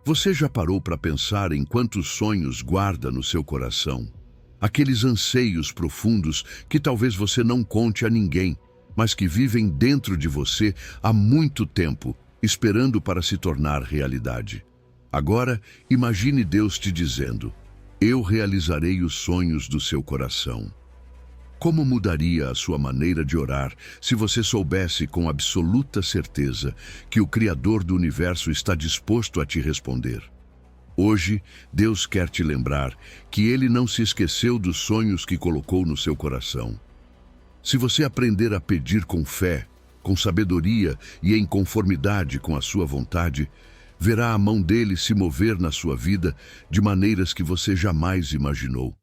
Você já parou para pensar em quantos sonhos guarda no seu coração? Aqueles anseios profundos que talvez você não conte a ninguém, mas que vivem dentro de você há muito tempo, esperando para se tornar realidade. Agora, imagine Deus te dizendo: eu realizarei os sonhos do seu coração. Como mudaria a sua maneira de orar se você soubesse com absoluta certeza que o Criador do Universo está disposto a te responder? Hoje, Deus quer te lembrar que Ele não se esqueceu dos sonhos que colocou no seu coração. Se você aprender a pedir com fé, com sabedoria e em conformidade com a sua vontade, verá a mão dele se mover na sua vida de maneiras que você jamais imaginou.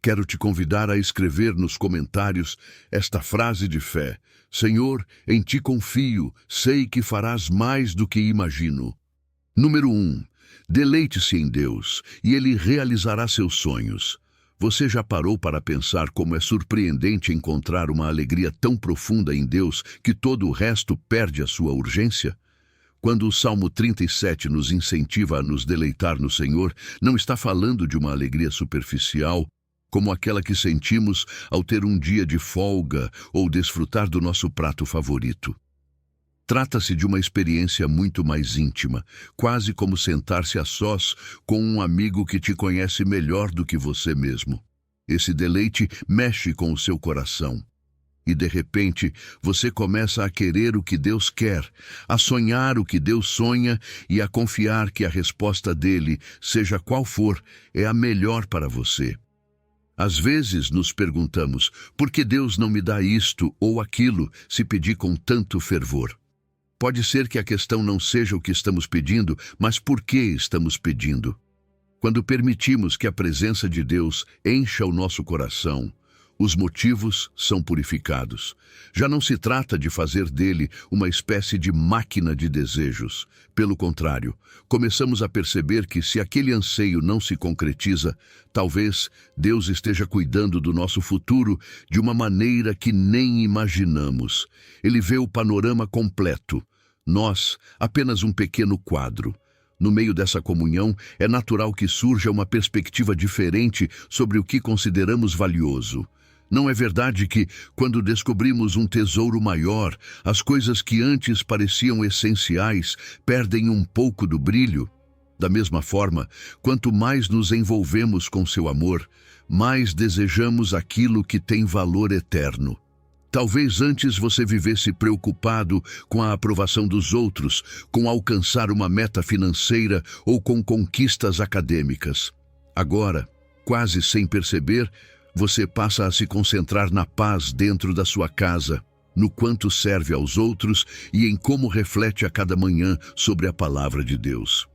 Quero te convidar a escrever nos comentários esta frase de fé: Senhor, em ti confio, sei que farás mais do que imagino. Número 1. Deleite-se em Deus e Ele realizará seus sonhos. Você já parou para pensar como é surpreendente encontrar uma alegria tão profunda em Deus que todo o resto perde a sua urgência? Quando o Salmo 37 nos incentiva a nos deleitar no Senhor, não está falando de uma alegria superficial, como aquela que sentimos ao ter um dia de folga ou desfrutar do nosso prato favorito. Trata-se de uma experiência muito mais íntima, quase como sentar-se a sós com um amigo que te conhece melhor do que você mesmo. Esse deleite mexe com o seu coração. E de repente, você começa a querer o que Deus quer, a sonhar o que Deus sonha e a confiar que a resposta dele, seja qual for, é a melhor para você. Às vezes nos perguntamos, por que Deus não me dá isto ou aquilo se pedir com tanto fervor? Pode ser que a questão não seja o que estamos pedindo, mas por que estamos pedindo. Quando permitimos que a presença de Deus encha o nosso coração, os motivos são purificados. Já não se trata de fazer dele uma espécie de máquina de desejos. Pelo contrário, começamos a perceber que se aquele anseio não se concretiza, talvez Deus esteja cuidando do nosso futuro de uma maneira que nem imaginamos. Ele vê o panorama completo. Nós, apenas um pequeno quadro. No meio dessa comunhão, é natural que surja uma perspectiva diferente sobre o que consideramos valioso. Não é verdade que, quando descobrimos um tesouro maior, as coisas que antes pareciam essenciais perdem um pouco do brilho? Da mesma forma, quanto mais nos envolvemos com seu amor, mais desejamos aquilo que tem valor eterno. Talvez antes você vivesse preocupado com a aprovação dos outros, com alcançar uma meta financeira ou com conquistas acadêmicas. Agora, quase sem perceber, você passa a se concentrar na paz dentro da sua casa, no quanto serve aos outros e em como reflete a cada manhã sobre a palavra de Deus.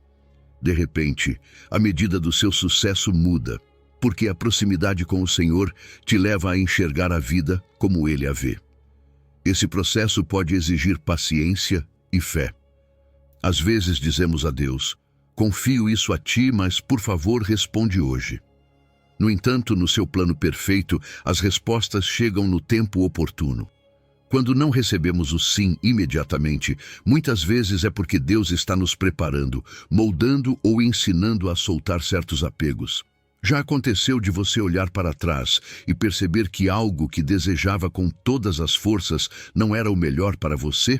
De repente, a medida do seu sucesso muda, porque a proximidade com o Senhor te leva a enxergar a vida como Ele a vê. Esse processo pode exigir paciência e fé. Às vezes dizemos a Deus: confio isso a Ti, mas por favor responde hoje. No entanto, no seu plano perfeito, as respostas chegam no tempo oportuno. Quando não recebemos o sim imediatamente, muitas vezes é porque Deus está nos preparando, moldando ou ensinando a soltar certos apegos. Já aconteceu de você olhar para trás e perceber que algo que desejava com todas as forças não era o melhor para você?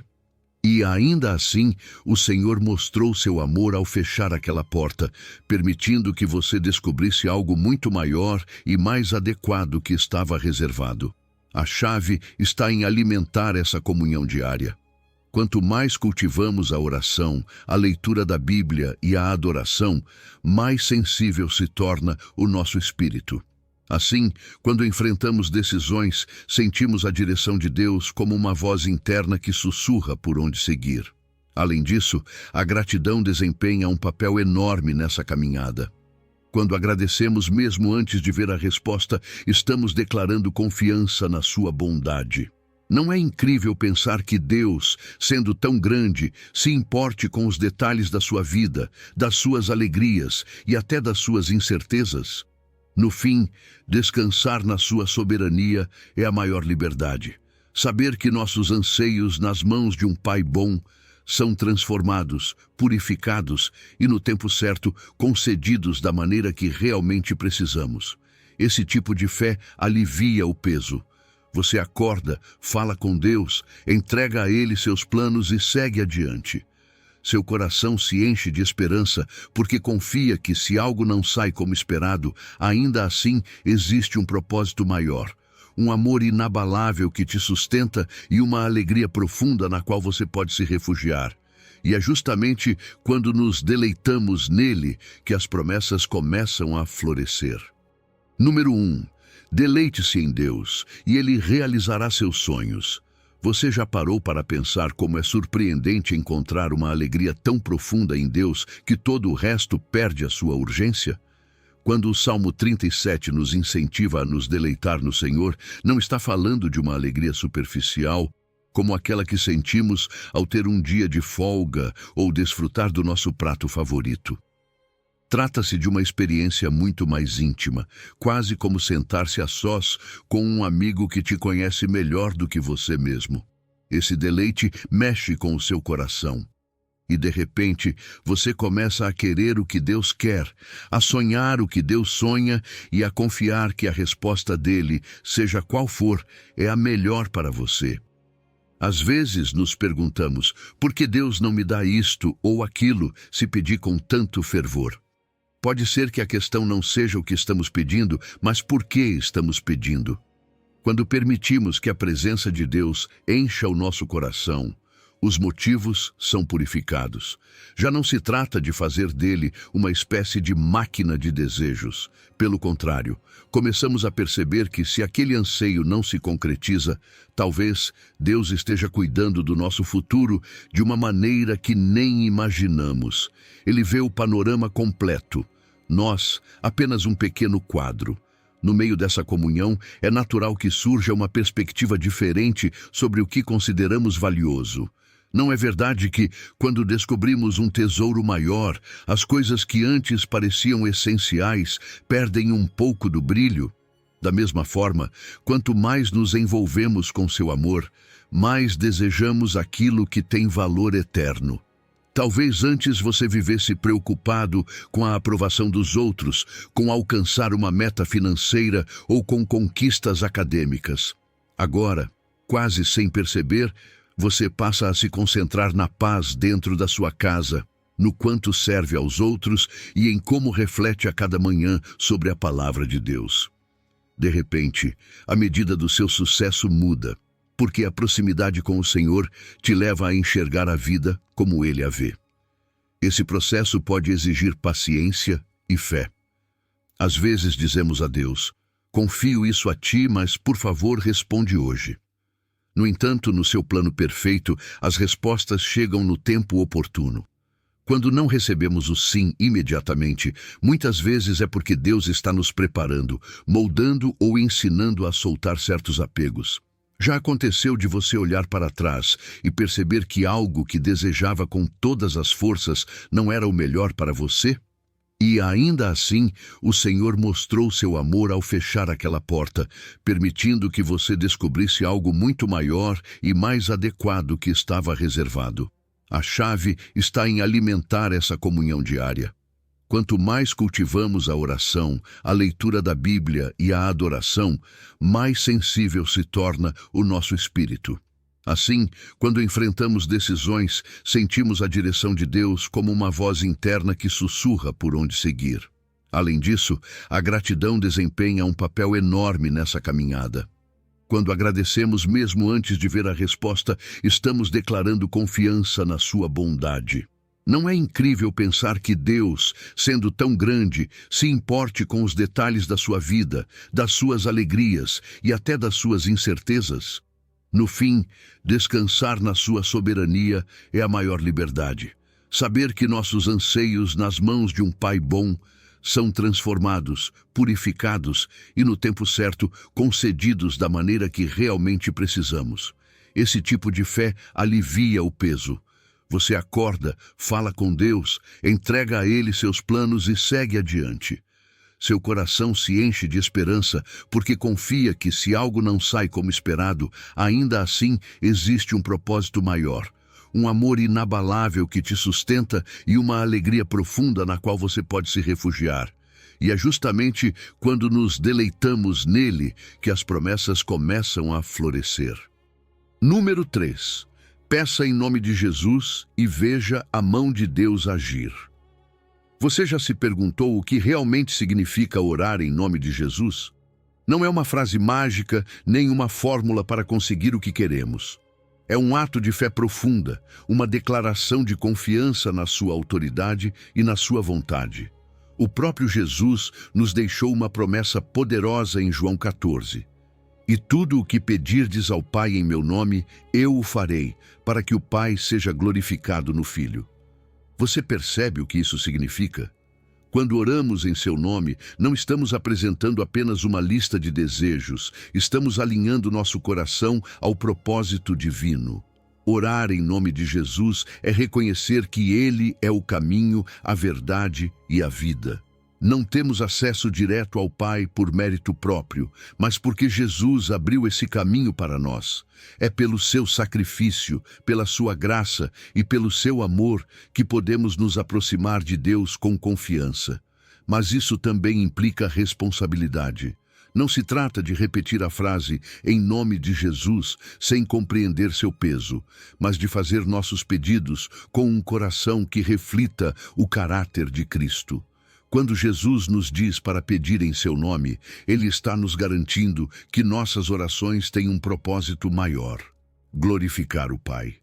E ainda assim, o Senhor mostrou seu amor ao fechar aquela porta, permitindo que você descobrisse algo muito maior e mais adequado que estava reservado. A chave está em alimentar essa comunhão diária. Quanto mais cultivamos a oração, a leitura da Bíblia e a adoração, mais sensível se torna o nosso espírito. Assim, quando enfrentamos decisões, sentimos a direção de Deus como uma voz interna que sussurra por onde seguir. Além disso, a gratidão desempenha um papel enorme nessa caminhada. Quando agradecemos mesmo antes de ver a resposta, estamos declarando confiança na sua bondade. Não é incrível pensar que Deus, sendo tão grande, se importe com os detalhes da sua vida, das suas alegrias e até das suas incertezas? No fim, descansar na sua soberania é a maior liberdade. Saber que nossos anseios nas mãos de um Pai bom são transformados, purificados e, no tempo certo, concedidos da maneira que realmente precisamos. Esse tipo de fé alivia o peso. Você acorda, fala com Deus, entrega a Ele seus planos e segue adiante. Seu coração se enche de esperança porque confia que, se algo não sai como esperado, ainda assim existe um propósito maior. Um amor inabalável que te sustenta e uma alegria profunda na qual você pode se refugiar. E é justamente quando nos deleitamos nele que as promessas começam a florescer. Número 1. Deleite-se em Deus e Ele realizará seus sonhos. Você já parou para pensar como é surpreendente encontrar uma alegria tão profunda em Deus que todo o resto perde a sua urgência? Quando o Salmo 37 nos incentiva a nos deleitar no Senhor, não está falando de uma alegria superficial, como aquela que sentimos ao ter um dia de folga ou desfrutar do nosso prato favorito. Trata-se de uma experiência muito mais íntima, quase como sentar-se a sós com um amigo que te conhece melhor do que você mesmo. Esse deleite mexe com o seu coração. E, de repente, você começa a querer o que Deus quer, a sonhar o que Deus sonha e a confiar que a resposta dele, seja qual for, é a melhor para você. Às vezes nos perguntamos, por que Deus não me dá isto ou aquilo se pedir com tanto fervor? Pode ser que a questão não seja o que estamos pedindo, mas por que estamos pedindo. Quando permitimos que a presença de Deus encha o nosso coração, os motivos são purificados. Já não se trata de fazer dele uma espécie de máquina de desejos. Pelo contrário, começamos a perceber que, se aquele anseio não se concretiza, talvez Deus esteja cuidando do nosso futuro de uma maneira que nem imaginamos. Ele vê o panorama completo. Nós, apenas um pequeno quadro. No meio dessa comunhão, é natural que surja uma perspectiva diferente sobre o que consideramos valioso. Não é verdade que, quando descobrimos um tesouro maior, as coisas que antes pareciam essenciais perdem um pouco do brilho? Da mesma forma, quanto mais nos envolvemos com seu amor, mais desejamos aquilo que tem valor eterno. Talvez antes você vivesse preocupado com a aprovação dos outros, com alcançar uma meta financeira ou com conquistas acadêmicas. Agora, quase sem perceber, você passa a se concentrar na paz dentro da sua casa, no quanto serve aos outros e em como reflete a cada manhã sobre a palavra de Deus. De repente, a medida do seu sucesso muda, porque a proximidade com o Senhor te leva a enxergar a vida como Ele a vê. Esse processo pode exigir paciência e fé. Às vezes dizemos a Deus, confio isso a Ti, mas por favor responde hoje. No entanto, no seu plano perfeito, as respostas chegam no tempo oportuno. Quando não recebemos o sim imediatamente, muitas vezes é porque Deus está nos preparando, moldando ou ensinando a soltar certos apegos. Já aconteceu de você olhar para trás e perceber que algo que desejava com todas as forças não era o melhor para você? E ainda assim, o Senhor mostrou seu amor ao fechar aquela porta, permitindo que você descobrisse algo muito maior e mais adequado que estava reservado. A chave está em alimentar essa comunhão diária. Quanto mais cultivamos a oração, a leitura da Bíblia e a adoração, mais sensível se torna o nosso espírito. Assim, quando enfrentamos decisões, sentimos a direção de Deus como uma voz interna que sussurra por onde seguir. Além disso, a gratidão desempenha um papel enorme nessa caminhada. Quando agradecemos mesmo antes de ver a resposta, estamos declarando confiança na sua bondade. Não é incrível pensar que Deus, sendo tão grande, se importe com os detalhes da sua vida, das suas alegrias e até das suas incertezas? No fim, descansar na sua soberania é a maior liberdade. Saber que nossos anseios nas mãos de um Pai bom são transformados, purificados e, no tempo certo, concedidos da maneira que realmente precisamos. Esse tipo de fé alivia o peso. Você acorda, fala com Deus, entrega a Ele seus planos e segue adiante. Seu coração se enche de esperança porque confia que, se algo não sai como esperado, ainda assim existe um propósito maior. um amor inabalável que te sustenta e uma alegria profunda na qual você pode se refugiar. E é justamente quando nos deleitamos nele que as promessas começam a florescer. Número 3. Peça em nome de Jesus e veja a mão de Deus agir. Você já se perguntou o que realmente significa orar em nome de Jesus? Não é uma frase mágica, nem uma fórmula para conseguir o que queremos. É um ato de fé profunda, uma declaração de confiança na sua autoridade e na sua vontade. O próprio Jesus nos deixou uma promessa poderosa em João 14. E tudo o que pedirdes ao Pai em meu nome, eu o farei, para que o Pai seja glorificado no Filho. Você percebe o que isso significa? Quando oramos em seu nome, não estamos apresentando apenas uma lista de desejos, estamos alinhando nosso coração ao propósito divino. Orar em nome de Jesus é reconhecer que Ele é o caminho, a verdade e a vida. Não temos acesso direto ao Pai por mérito próprio, mas porque Jesus abriu esse caminho para nós. É pelo seu sacrifício, pela sua graça e pelo seu amor que podemos nos aproximar de Deus com confiança. Mas isso também implica responsabilidade. Não se trata de repetir a frase "em nome de Jesus" sem compreender seu peso, mas de fazer nossos pedidos com um coração que reflita o caráter de Cristo. Quando Jesus nos diz para pedir em seu nome, Ele está nos garantindo que nossas orações têm um propósito maior: glorificar o Pai.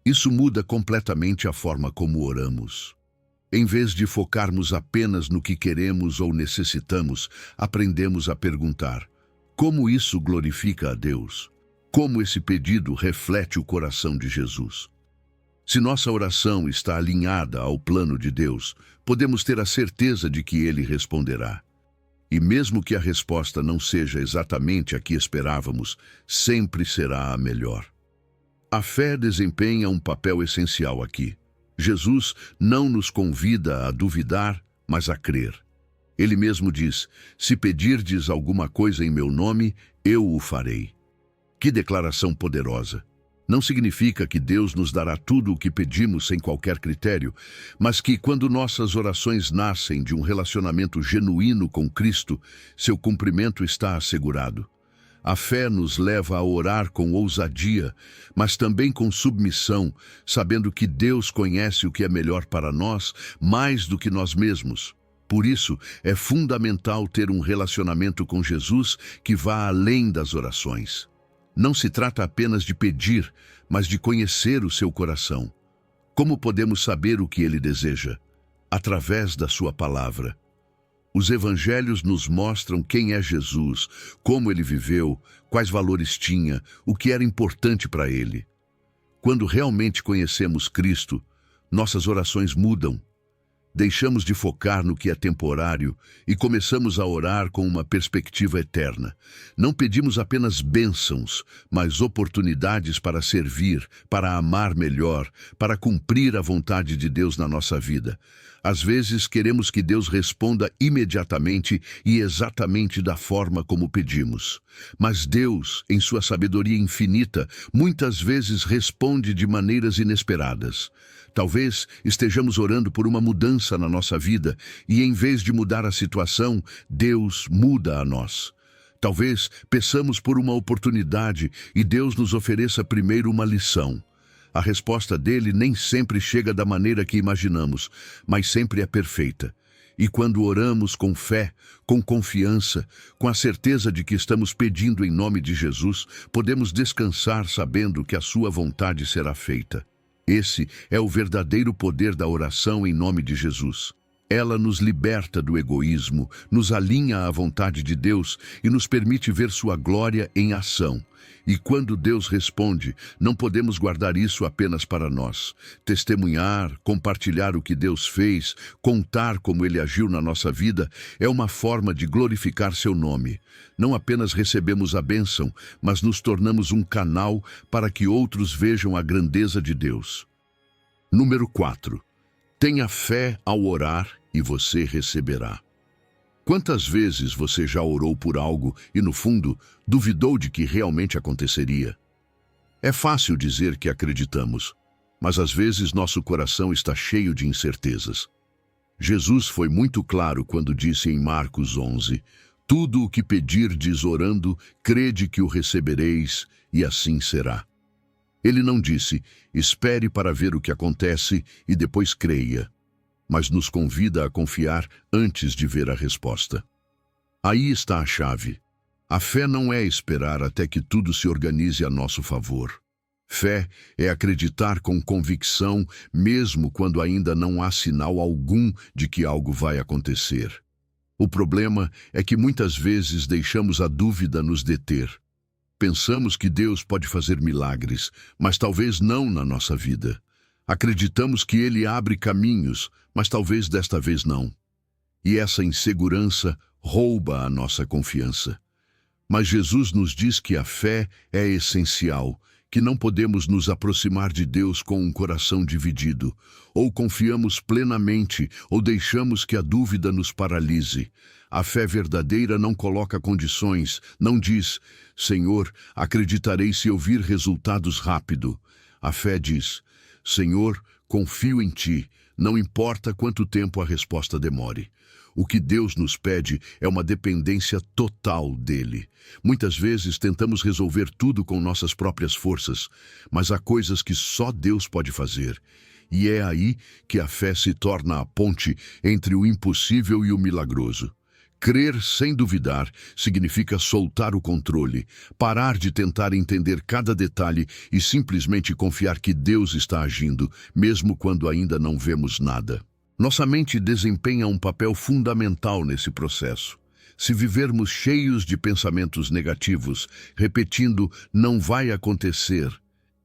Isso muda completamente a forma como oramos. Em vez de focarmos apenas no que queremos ou necessitamos, aprendemos a perguntar: como isso glorifica a Deus? Como esse pedido reflete o coração de Jesus? Se nossa oração está alinhada ao plano de Deus, podemos ter a certeza de que Ele responderá. E mesmo que a resposta não seja exatamente a que esperávamos, sempre será a melhor. A fé desempenha um papel essencial aqui. Jesus não nos convida a duvidar, mas a crer. Ele mesmo diz: se pedirdes alguma coisa em meu nome, eu o farei. Que declaração poderosa! Não significa que Deus nos dará tudo o que pedimos sem qualquer critério, mas que, quando nossas orações nascem de um relacionamento genuíno com Cristo, seu cumprimento está assegurado. A fé nos leva a orar com ousadia, mas também com submissão, sabendo que Deus conhece o que é melhor para nós mais do que nós mesmos. Por isso, é fundamental ter um relacionamento com Jesus que vá além das orações. Não se trata apenas de pedir, mas de conhecer o seu coração. Como podemos saber o que ele deseja? Através da sua palavra. Os evangelhos nos mostram quem é Jesus, como ele viveu, quais valores tinha, o que era importante para ele. Quando realmente conhecemos Cristo, nossas orações mudam. Deixamos de focar no que é temporário e começamos a orar com uma perspectiva eterna. Não pedimos apenas bênçãos, mas oportunidades para servir, para amar melhor, para cumprir a vontade de Deus na nossa vida. Às vezes queremos que Deus responda imediatamente e exatamente da forma como pedimos. Mas Deus, em sua sabedoria infinita, muitas vezes responde de maneiras inesperadas. Talvez estejamos orando por uma mudança na nossa vida e, em vez de mudar a situação, Deus muda a nós. Talvez peçamos por uma oportunidade e Deus nos ofereça primeiro uma lição. A resposta dele nem sempre chega da maneira que imaginamos, mas sempre é perfeita. E quando oramos com fé, com confiança, com a certeza de que estamos pedindo em nome de Jesus, podemos descansar sabendo que a sua vontade será feita. Esse é o verdadeiro poder da oração em nome de Jesus. Ela nos liberta do egoísmo, nos alinha à vontade de Deus e nos permite ver sua glória em ação. E quando Deus responde, não podemos guardar isso apenas para nós. Testemunhar, compartilhar o que Deus fez, contar como Ele agiu na nossa vida, é uma forma de glorificar seu nome. Não apenas recebemos a bênção, mas nos tornamos um canal para que outros vejam a grandeza de Deus. Número 4. Tenha fé ao orar e você receberá. Quantas vezes você já orou por algo e, no fundo, duvidou de que realmente aconteceria? É fácil dizer que acreditamos, mas às vezes nosso coração está cheio de incertezas. Jesus foi muito claro quando disse em Marcos 11, tudo o que pedirdes orando, crede que o recebereis, e assim será. Ele não disse, espere para ver o que acontece e depois creia, mas nos convida a confiar antes de ver a resposta. Aí está a chave. A fé não é esperar até que tudo se organize a nosso favor. Fé é acreditar com convicção, mesmo quando ainda não há sinal algum de que algo vai acontecer. O problema é que muitas vezes deixamos a dúvida nos deter. Pensamos que Deus pode fazer milagres, mas talvez não na nossa vida. Acreditamos que Ele abre caminhos, mas talvez desta vez não. E essa insegurança rouba a nossa confiança. Mas Jesus nos diz que a fé é essencial, que não podemos nos aproximar de Deus com um coração dividido. Ou confiamos plenamente, ou deixamos que a dúvida nos paralise. A fé verdadeira não coloca condições, não diz, Senhor, acreditarei se eu vir resultados rápido. A fé diz, Senhor, confio em Ti, não importa quanto tempo a resposta demore. O que Deus nos pede é uma dependência total dEle. Muitas vezes tentamos resolver tudo com nossas próprias forças, mas há coisas que só Deus pode fazer. E é aí que a fé se torna a ponte entre o impossível e o milagroso. Crer sem duvidar significa soltar o controle, parar de tentar entender cada detalhe e simplesmente confiar que Deus está agindo, mesmo quando ainda não vemos nada. Nossa mente desempenha um papel fundamental nesse processo. Se vivermos cheios de pensamentos negativos, repetindo não vai acontecer,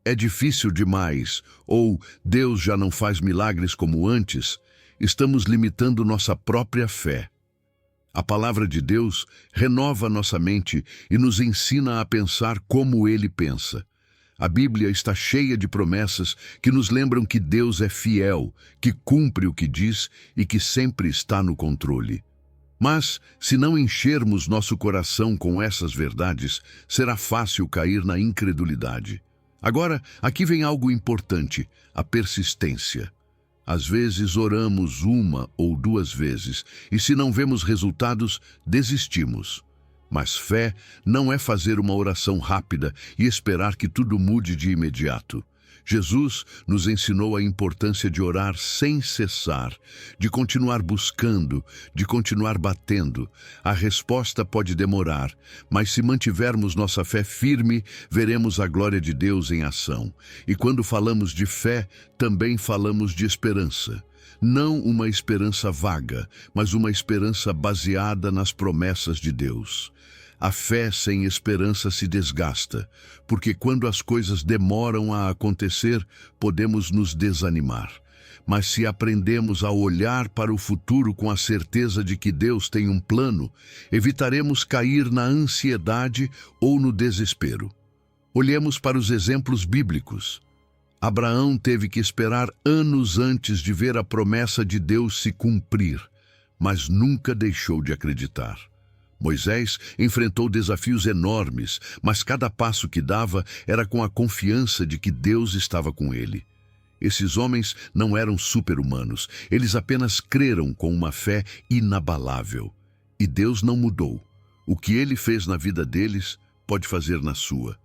é difícil demais, ou Deus já não faz milagres como antes, estamos limitando nossa própria fé. A palavra de Deus renova nossa mente e nos ensina a pensar como Ele pensa. A Bíblia está cheia de promessas que nos lembram que Deus é fiel, que cumpre o que diz e que sempre está no controle. Mas, se não enchermos nosso coração com essas verdades, será fácil cair na incredulidade. Agora, aqui vem algo importante, a persistência. Às vezes oramos uma ou duas vezes e se não vemos resultados, desistimos. Mas fé não é fazer uma oração rápida e esperar que tudo mude de imediato. Jesus nos ensinou a importância de orar sem cessar, de continuar buscando, de continuar batendo. A resposta pode demorar, mas se mantivermos nossa fé firme, veremos a glória de Deus em ação. E quando falamos de fé, também falamos de esperança. Não uma esperança vaga, mas uma esperança baseada nas promessas de Deus. A fé sem esperança se desgasta, porque quando as coisas demoram a acontecer, podemos nos desanimar. Mas se aprendemos a olhar para o futuro com a certeza de que Deus tem um plano, evitaremos cair na ansiedade ou no desespero. Olhemos para os exemplos bíblicos. Abraão teve que esperar anos antes de ver a promessa de Deus se cumprir, mas nunca deixou de acreditar. Moisés enfrentou desafios enormes, mas cada passo que dava era com a confiança de que Deus estava com ele. Esses homens não eram super-humanos, eles apenas creram com uma fé inabalável. E Deus não mudou. O que ele fez na vida deles, pode fazer na sua.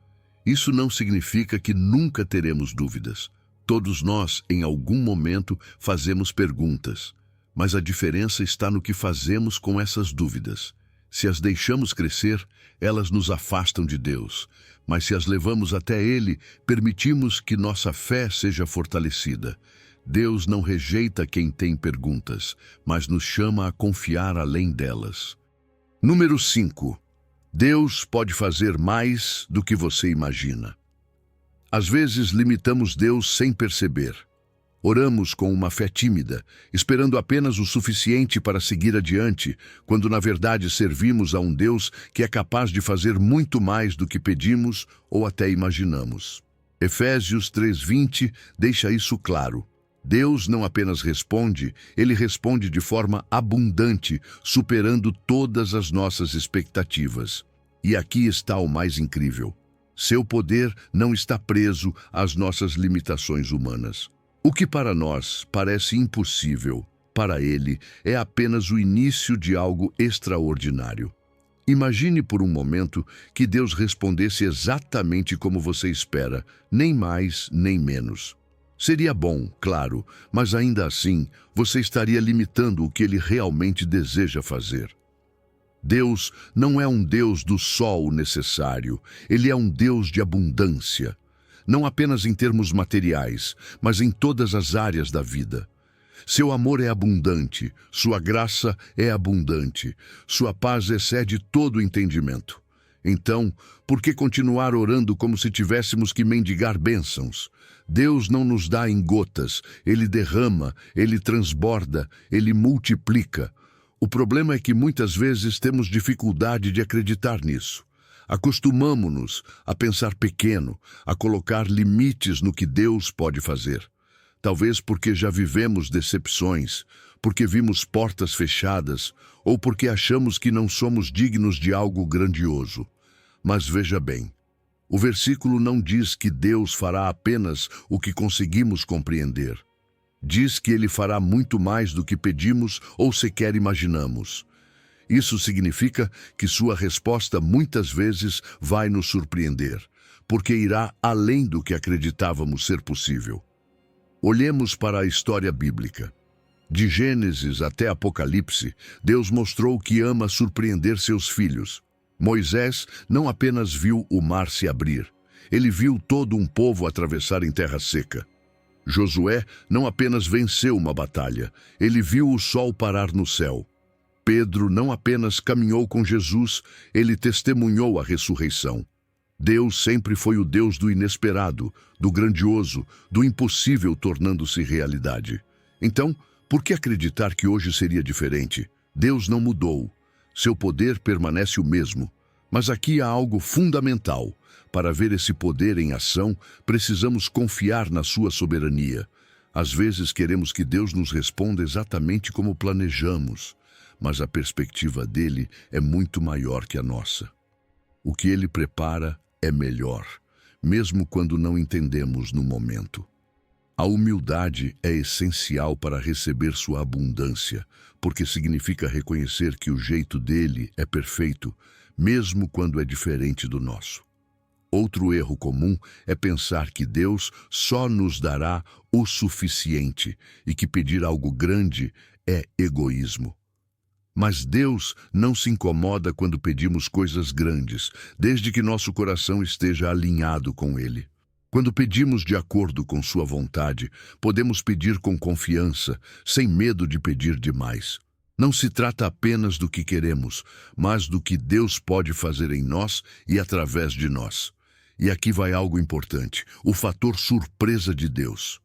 Isso não significa que nunca teremos dúvidas. Todos nós, em algum momento, fazemos perguntas. Mas a diferença está no que fazemos com essas dúvidas. Se as deixamos crescer, elas nos afastam de Deus. Mas se as levamos até Ele, permitimos que nossa fé seja fortalecida. Deus não rejeita quem tem perguntas, mas nos chama a confiar além delas. Número 5. Deus pode fazer mais do que você imagina. Às vezes limitamos Deus sem perceber. Oramos com uma fé tímida, esperando apenas o suficiente para seguir adiante, quando na verdade servimos a um Deus que é capaz de fazer muito mais do que pedimos ou até imaginamos. Efésios 3:20 deixa isso claro. Deus não apenas responde, Ele responde de forma abundante, superando todas as nossas expectativas. E aqui está o mais incrível. Seu poder não está preso às nossas limitações humanas. O que para nós parece impossível, para Ele é apenas o início de algo extraordinário. Imagine por um momento que Deus respondesse exatamente como você espera, nem mais nem menos. Seria bom, claro, mas ainda assim você estaria limitando o que Ele realmente deseja fazer. Deus não é um Deus do só o necessário, Ele é um Deus de abundância. Não apenas em termos materiais, mas em todas as áreas da vida. Seu amor é abundante, sua graça é abundante, sua paz excede todo o entendimento. Então, por que continuar orando como se tivéssemos que mendigar bênçãos? Deus não nos dá em gotas, Ele derrama, Ele transborda, Ele multiplica. O problema é que muitas vezes temos dificuldade de acreditar nisso. Acostumamo-nos a pensar pequeno, a colocar limites no que Deus pode fazer. Talvez porque já vivemos decepções, porque vimos portas fechadas ou porque achamos que não somos dignos de algo grandioso. Mas veja bem, o versículo não diz que Deus fará apenas o que conseguimos compreender. Diz que Ele fará muito mais do que pedimos ou sequer imaginamos. Isso significa que sua resposta muitas vezes vai nos surpreender, porque irá além do que acreditávamos ser possível. Olhemos para a história bíblica. De Gênesis até Apocalipse, Deus mostrou que ama surpreender seus filhos. Moisés não apenas viu o mar se abrir, ele viu todo um povo atravessar em terra seca. Josué não apenas venceu uma batalha, ele viu o sol parar no céu. Pedro não apenas caminhou com Jesus, ele testemunhou a ressurreição. Deus sempre foi o Deus do inesperado, do grandioso, do impossível tornando-se realidade. Então, por que acreditar que hoje seria diferente? Deus não mudou. Seu poder permanece o mesmo. Mas aqui há algo fundamental. Para ver esse poder em ação, precisamos confiar na sua soberania. Às vezes queremos que Deus nos responda exatamente como planejamos, mas a perspectiva dele é muito maior que a nossa. O que ele prepara é melhor, mesmo quando não entendemos no momento. A humildade é essencial para receber sua abundância, porque significa reconhecer que o jeito dele é perfeito, mesmo quando é diferente do nosso. Outro erro comum é pensar que Deus só nos dará o suficiente e que pedir algo grande é egoísmo. Mas Deus não se incomoda quando pedimos coisas grandes, desde que nosso coração esteja alinhado com Ele. Quando pedimos de acordo com sua vontade, podemos pedir com confiança, sem medo de pedir demais. Não se trata apenas do que queremos, mas do que Deus pode fazer em nós e através de nós. E aqui vai algo importante, o fator surpresa de Deus.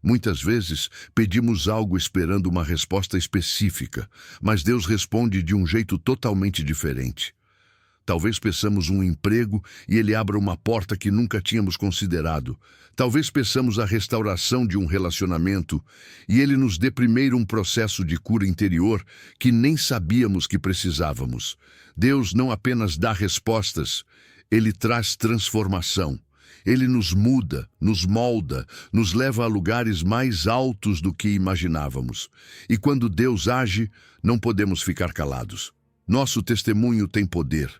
Muitas vezes pedimos algo esperando uma resposta específica, mas Deus responde de um jeito totalmente diferente. Talvez peçamos um emprego e Ele abra uma porta que nunca tínhamos considerado. Talvez peçamos a restauração de um relacionamento e Ele nos dê primeiro um processo de cura interior que nem sabíamos que precisávamos. Deus não apenas dá respostas, Ele traz transformação. Ele nos muda, nos molda, nos leva a lugares mais altos do que imaginávamos. E quando Deus age, não podemos ficar calados. Nosso testemunho tem poder.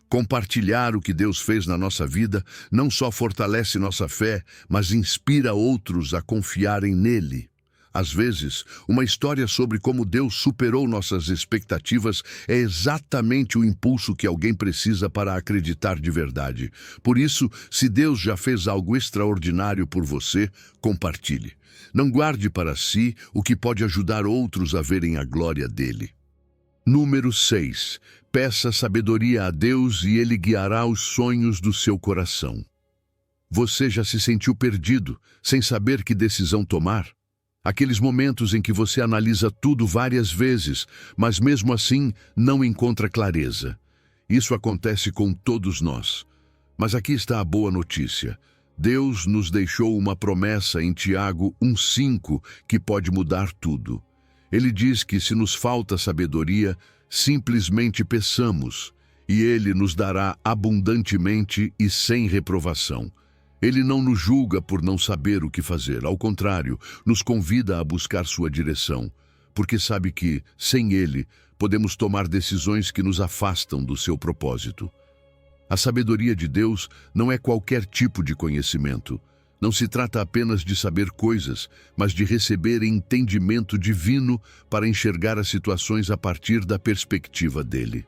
Compartilhar o que Deus fez na nossa vida não só fortalece nossa fé, mas inspira outros a confiarem nele. Às vezes, uma história sobre como Deus superou nossas expectativas é exatamente o impulso que alguém precisa para acreditar de verdade. Por isso, se Deus já fez algo extraordinário por você, compartilhe. Não guarde para si o que pode ajudar outros a verem a glória dele. Número 6. Peça sabedoria a Deus e Ele guiará os sonhos do seu coração. Você já se sentiu perdido, sem saber que decisão tomar? Aqueles momentos em que você analisa tudo várias vezes, mas mesmo assim não encontra clareza. Isso acontece com todos nós. Mas aqui está a boa notícia. Deus nos deixou uma promessa em Tiago 1,5 que pode mudar tudo. Ele diz que se nos falta sabedoria, simplesmente peçamos, e Ele nos dará abundantemente e sem reprovação. Ele não nos julga por não saber o que fazer, ao contrário, nos convida a buscar sua direção, porque sabe que, sem Ele, podemos tomar decisões que nos afastam do seu propósito. A sabedoria de Deus não é qualquer tipo de conhecimento. Não se trata apenas de saber coisas, mas de receber entendimento divino para enxergar as situações a partir da perspectiva dele.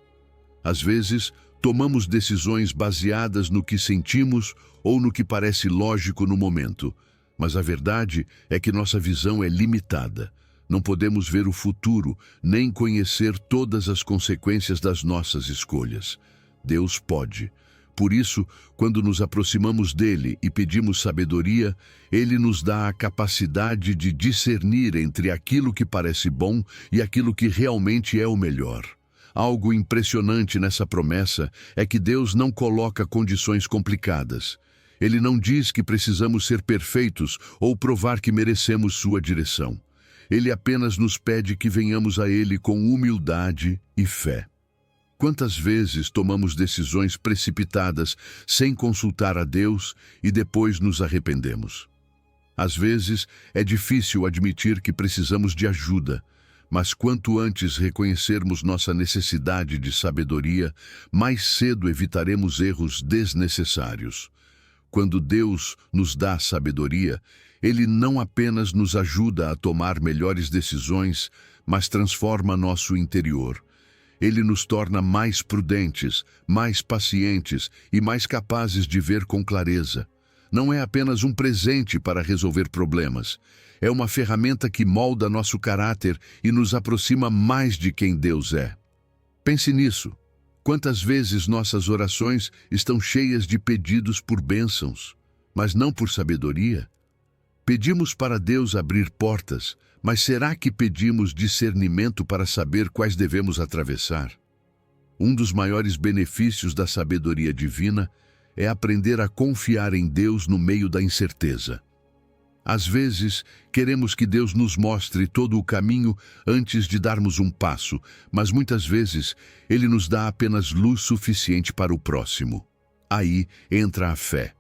Às vezes, tomamos decisões baseadas no que sentimos ou no que parece lógico no momento, mas a verdade é que nossa visão é limitada. Não podemos ver o futuro, nem conhecer todas as consequências das nossas escolhas. Deus pode. Por isso, quando nos aproximamos dele e pedimos sabedoria, ele nos dá a capacidade de discernir entre aquilo que parece bom e aquilo que realmente é o melhor. Algo impressionante nessa promessa é que Deus não coloca condições complicadas. Ele não diz que precisamos ser perfeitos ou provar que merecemos sua direção. Ele apenas nos pede que venhamos a ele com humildade e fé. Quantas vezes tomamos decisões precipitadas sem consultar a Deus e depois nos arrependemos? Às vezes, é difícil admitir que precisamos de ajuda, mas quanto antes reconhecermos nossa necessidade de sabedoria, mais cedo evitaremos erros desnecessários. Quando Deus nos dá sabedoria, Ele não apenas nos ajuda a tomar melhores decisões, mas transforma nosso interior. Ele nos torna mais prudentes, mais pacientes e mais capazes de ver com clareza. Não é apenas um presente para resolver problemas. É uma ferramenta que molda nosso caráter e nos aproxima mais de quem Deus é. Pense nisso. Quantas vezes nossas orações estão cheias de pedidos por bênçãos, mas não por sabedoria? Pedimos para Deus abrir portas, mas será que pedimos discernimento para saber quais devemos atravessar? Um dos maiores benefícios da sabedoria divina é aprender a confiar em Deus no meio da incerteza. Às vezes, queremos que Deus nos mostre todo o caminho antes de darmos um passo, mas muitas vezes Ele nos dá apenas luz suficiente para o próximo. Aí entra a fé.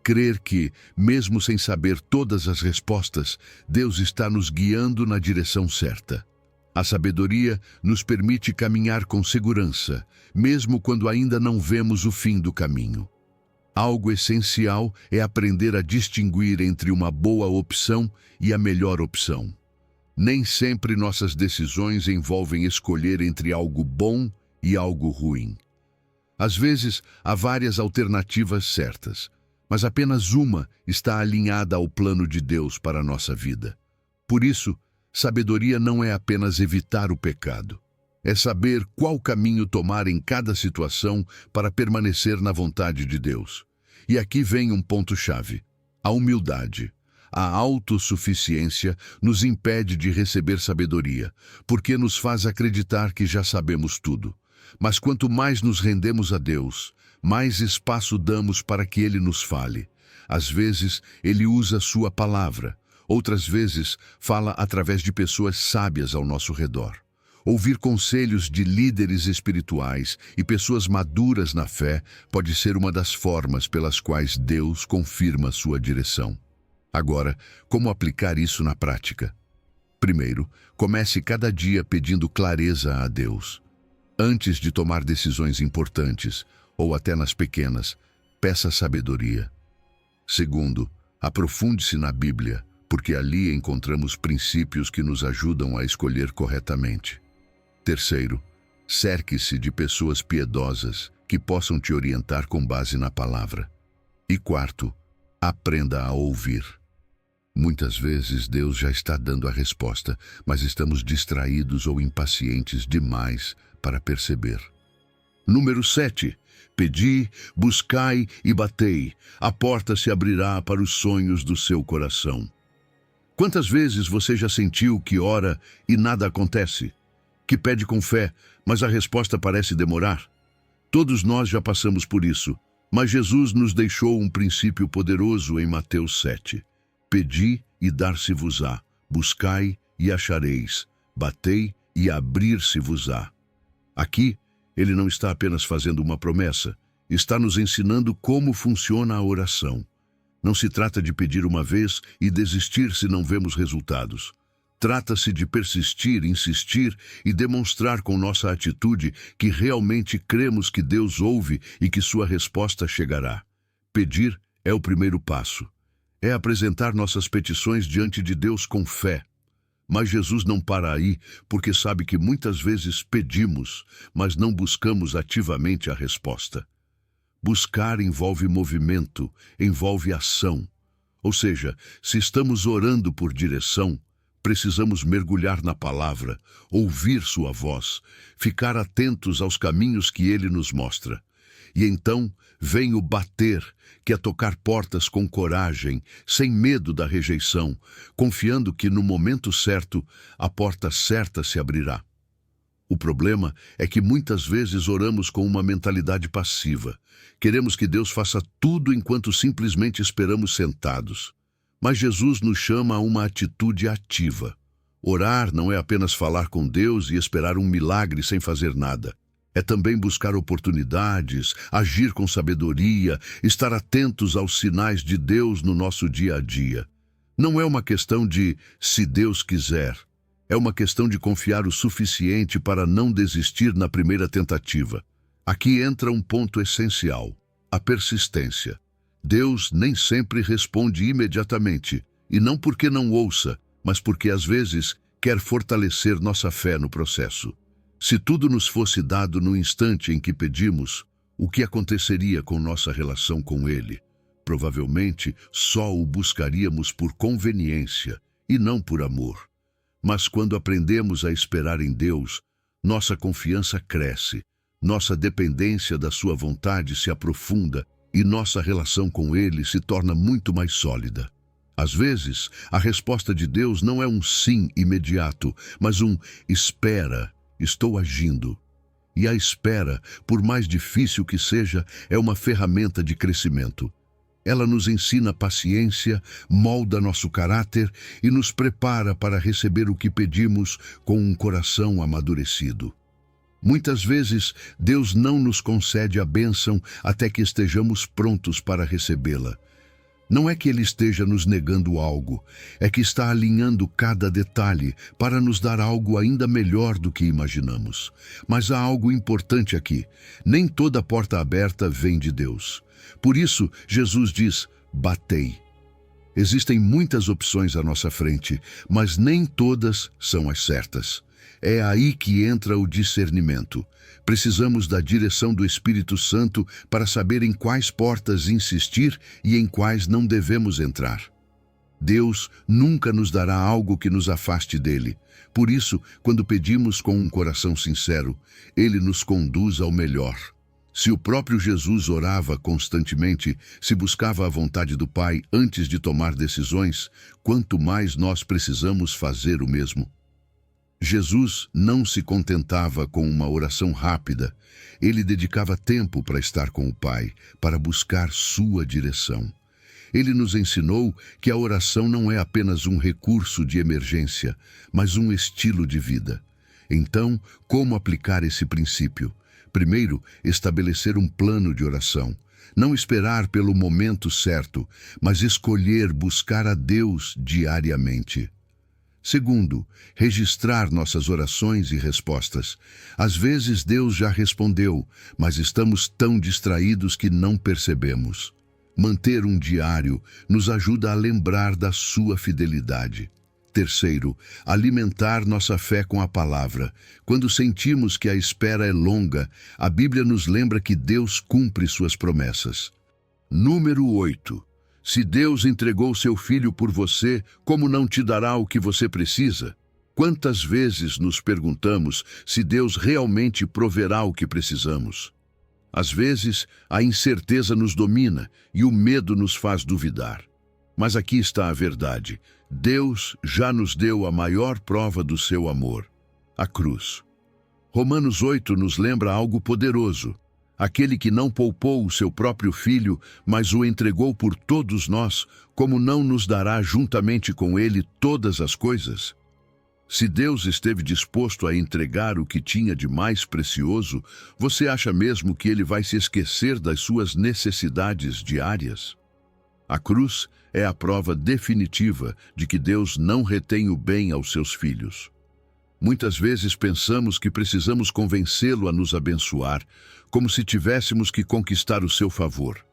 Crer que, mesmo sem saber todas as respostas, Deus está nos guiando na direção certa. A sabedoria nos permite caminhar com segurança, mesmo quando ainda não vemos o fim do caminho. Algo essencial é aprender a distinguir entre uma boa opção e a melhor opção. Nem sempre nossas decisões envolvem escolher entre algo bom e algo ruim. Às vezes, há várias alternativas certas, mas apenas uma está alinhada ao plano de Deus para a nossa vida. Por isso, sabedoria não é apenas evitar o pecado. É saber qual caminho tomar em cada situação para permanecer na vontade de Deus. E aqui vem um ponto-chave: a humildade. A autossuficiência nos impede de receber sabedoria, porque nos faz acreditar que já sabemos tudo. Mas quanto mais nos rendemos a Deus, mais espaço damos para que Ele nos fale. Às vezes, Ele usa sua palavra. Outras vezes, fala através de pessoas sábias ao nosso redor. Ouvir conselhos de líderes espirituais e pessoas maduras na fé pode ser uma das formas pelas quais Deus confirma sua direção. Agora, como aplicar isso na prática? Primeiro, comece cada dia pedindo clareza a Deus. Antes de tomar decisões importantes, ou até nas pequenas, peça sabedoria. Segundo, aprofunde-se na Bíblia, porque ali encontramos princípios que nos ajudam a escolher corretamente. Terceiro, cerque-se de pessoas piedosas que possam te orientar com base na palavra. E quarto, aprenda a ouvir. Muitas vezes Deus já está dando a resposta, mas estamos distraídos ou impacientes demais para perceber. Número 7. Pedi, buscai e batei. A porta se abrirá para os sonhos do seu coração. Quantas vezes você já sentiu que ora e nada acontece? Que pede com fé, mas a resposta parece demorar? Todos nós já passamos por isso, mas Jesus nos deixou um princípio poderoso em Mateus 7. Pedi e dar-se-vos-á, buscai e achareis, batei e abrir-se-vos-á. Aqui, Ele não está apenas fazendo uma promessa, está nos ensinando como funciona a oração. Não se trata de pedir uma vez e desistir se não vemos resultados. Trata-se de persistir, insistir e demonstrar com nossa atitude que realmente cremos que Deus ouve e que sua resposta chegará. Pedir é o primeiro passo. É apresentar nossas petições diante de Deus com fé. Mas Jesus não para aí, porque sabe que muitas vezes pedimos, mas não buscamos ativamente a resposta. Buscar envolve movimento, envolve ação. Ou seja, se estamos orando por direção, precisamos mergulhar na palavra, ouvir sua voz, ficar atentos aos caminhos que ele nos mostra. E então vem o bater, que é tocar portas com coragem, sem medo da rejeição, confiando que no momento certo, a porta certa se abrirá. O problema é que muitas vezes oramos com uma mentalidade passiva. Queremos que Deus faça tudo enquanto simplesmente esperamos sentados. Mas Jesus nos chama a uma atitude ativa. Orar não é apenas falar com Deus e esperar um milagre sem fazer nada. É também buscar oportunidades, agir com sabedoria, estar atentos aos sinais de Deus no nosso dia a dia. Não é uma questão de se Deus quiser. É uma questão de confiar o suficiente para não desistir na primeira tentativa. Aqui entra um ponto essencial: a persistência. Deus nem sempre responde imediatamente, e não porque não ouça, mas porque às vezes quer fortalecer nossa fé no processo. Se tudo nos fosse dado no instante em que pedimos, o que aconteceria com nossa relação com Ele? Provavelmente só o buscaríamos por conveniência e não por amor. Mas quando aprendemos a esperar em Deus, nossa confiança cresce, nossa dependência da sua vontade se aprofunda e nossa relação com Ele se torna muito mais sólida. Às vezes, a resposta de Deus não é um sim imediato, mas um espera, estou agindo. E a espera, por mais difícil que seja, é uma ferramenta de crescimento. Ela nos ensina paciência, molda nosso caráter e nos prepara para receber o que pedimos com um coração amadurecido. Muitas vezes, Deus não nos concede a bênção até que estejamos prontos para recebê-la. Não é que Ele esteja nos negando algo, é que está alinhando cada detalhe para nos dar algo ainda melhor do que imaginamos. Mas há algo importante aqui: nem toda porta aberta vem de Deus. Por isso, Jesus diz: batei. Existem muitas opções à nossa frente, mas nem todas são as certas. É aí que entra o discernimento. Precisamos da direção do Espírito Santo para saber em quais portas insistir e em quais não devemos entrar. Deus nunca nos dará algo que nos afaste dele. Por isso, quando pedimos com um coração sincero, Ele nos conduz ao melhor. Se o próprio Jesus orava constantemente, se buscava a vontade do Pai antes de tomar decisões, quanto mais nós precisamos fazer o mesmo. Jesus não se contentava com uma oração rápida. Ele dedicava tempo para estar com o Pai, para buscar sua direção. Ele nos ensinou que a oração não é apenas um recurso de emergência, mas um estilo de vida. Então, como aplicar esse princípio? Primeiro, estabelecer um plano de oração. Não esperar pelo momento certo, mas escolher buscar a Deus diariamente. Segundo, registrar nossas orações e respostas. Às vezes Deus já respondeu, mas estamos tão distraídos que não percebemos. Manter um diário nos ajuda a lembrar da sua fidelidade. Terceiro, alimentar nossa fé com a palavra. Quando sentimos que a espera é longa, a Bíblia nos lembra que Deus cumpre suas promessas. Número 8. Se Deus entregou seu Filho por você, como não te dará o que você precisa? Quantas vezes nos perguntamos se Deus realmente proverá o que precisamos? Às vezes, a incerteza nos domina e o medo nos faz duvidar. Mas aqui está a verdade: Deus já nos deu a maior prova do seu amor, a cruz. Romanos 8 nos lembra algo poderoso. Aquele que não poupou o seu próprio Filho, mas o entregou por todos nós, como não nos dará juntamente com ele todas as coisas? Se Deus esteve disposto a entregar o que tinha de mais precioso, você acha mesmo que ele vai se esquecer das suas necessidades diárias? A cruz é a prova definitiva de que Deus não retém o bem aos seus filhos. Muitas vezes pensamos que precisamos convencê-lo a nos abençoar, como se tivéssemos que conquistar o seu favor.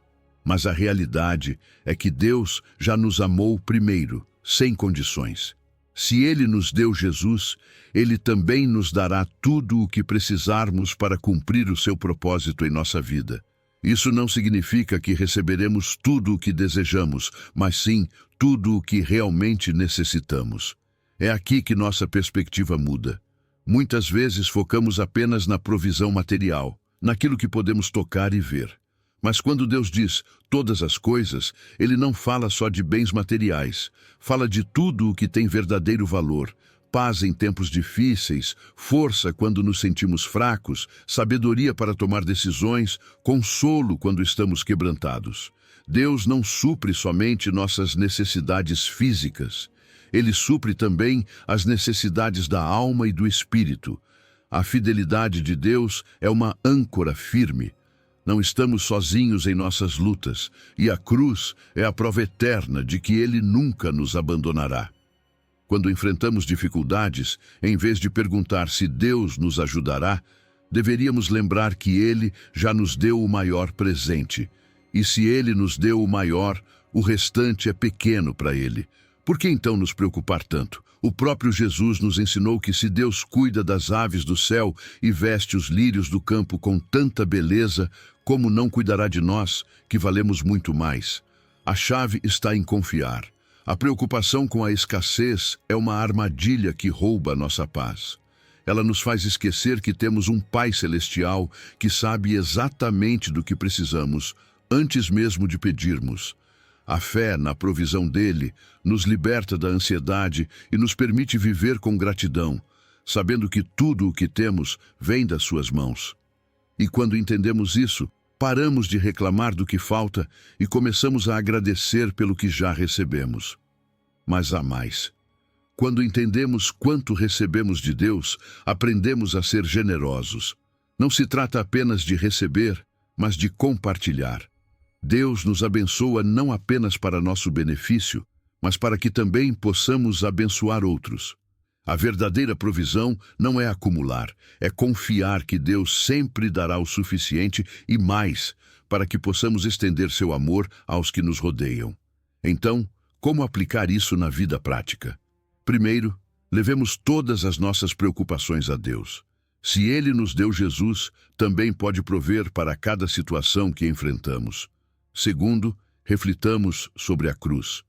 Mas a realidade é que Deus já nos amou primeiro, sem condições. Se Ele nos deu Jesus, Ele também nos dará tudo o que precisarmos para cumprir o seu propósito em nossa vida. Isso não significa que receberemos tudo o que desejamos, mas sim tudo o que realmente necessitamos. É aqui que nossa perspectiva muda. Muitas vezes focamos apenas na provisão material, naquilo que podemos tocar e ver. Mas quando Deus diz todas as coisas, Ele não fala só de bens materiais, fala de tudo o que tem verdadeiro valor: paz em tempos difíceis, força quando nos sentimos fracos, sabedoria para tomar decisões, consolo quando estamos quebrantados. Deus não supre somente nossas necessidades físicas, Ele supre também as necessidades da alma e do espírito. A fidelidade de Deus é uma âncora firme. Não estamos sozinhos em nossas lutas, e a cruz é a prova eterna de que Ele nunca nos abandonará. Quando enfrentamos dificuldades, em vez de perguntar se Deus nos ajudará, deveríamos lembrar que Ele já nos deu o maior presente. E se Ele nos deu o maior, o restante é pequeno para Ele. Por que então nos preocupar tanto? O próprio Jesus nos ensinou que se Deus cuida das aves do céu e veste os lírios do campo com tanta beleza, como não cuidará de nós, que valemos muito mais? A chave está em confiar. A preocupação com a escassez é uma armadilha que rouba a nossa paz. Ela nos faz esquecer que temos um Pai Celestial que sabe exatamente do que precisamos, antes mesmo de pedirmos. A fé na provisão dele nos liberta da ansiedade e nos permite viver com gratidão, sabendo que tudo o que temos vem das suas mãos. E quando entendemos isso, paramos de reclamar do que falta e começamos a agradecer pelo que já recebemos. Mas há mais. Quando entendemos quanto recebemos de Deus, aprendemos a ser generosos. Não se trata apenas de receber, mas de compartilhar. Deus nos abençoa não apenas para nosso benefício, mas para que também possamos abençoar outros. A verdadeira provisão não é acumular, é confiar que Deus sempre dará o suficiente e mais para que possamos estender seu amor aos que nos rodeiam. Então, como aplicar isso na vida prática? Primeiro, levemos todas as nossas preocupações a Deus. Se Ele nos deu Jesus, também pode prover para cada situação que enfrentamos. Segundo, reflitamos sobre a cruz.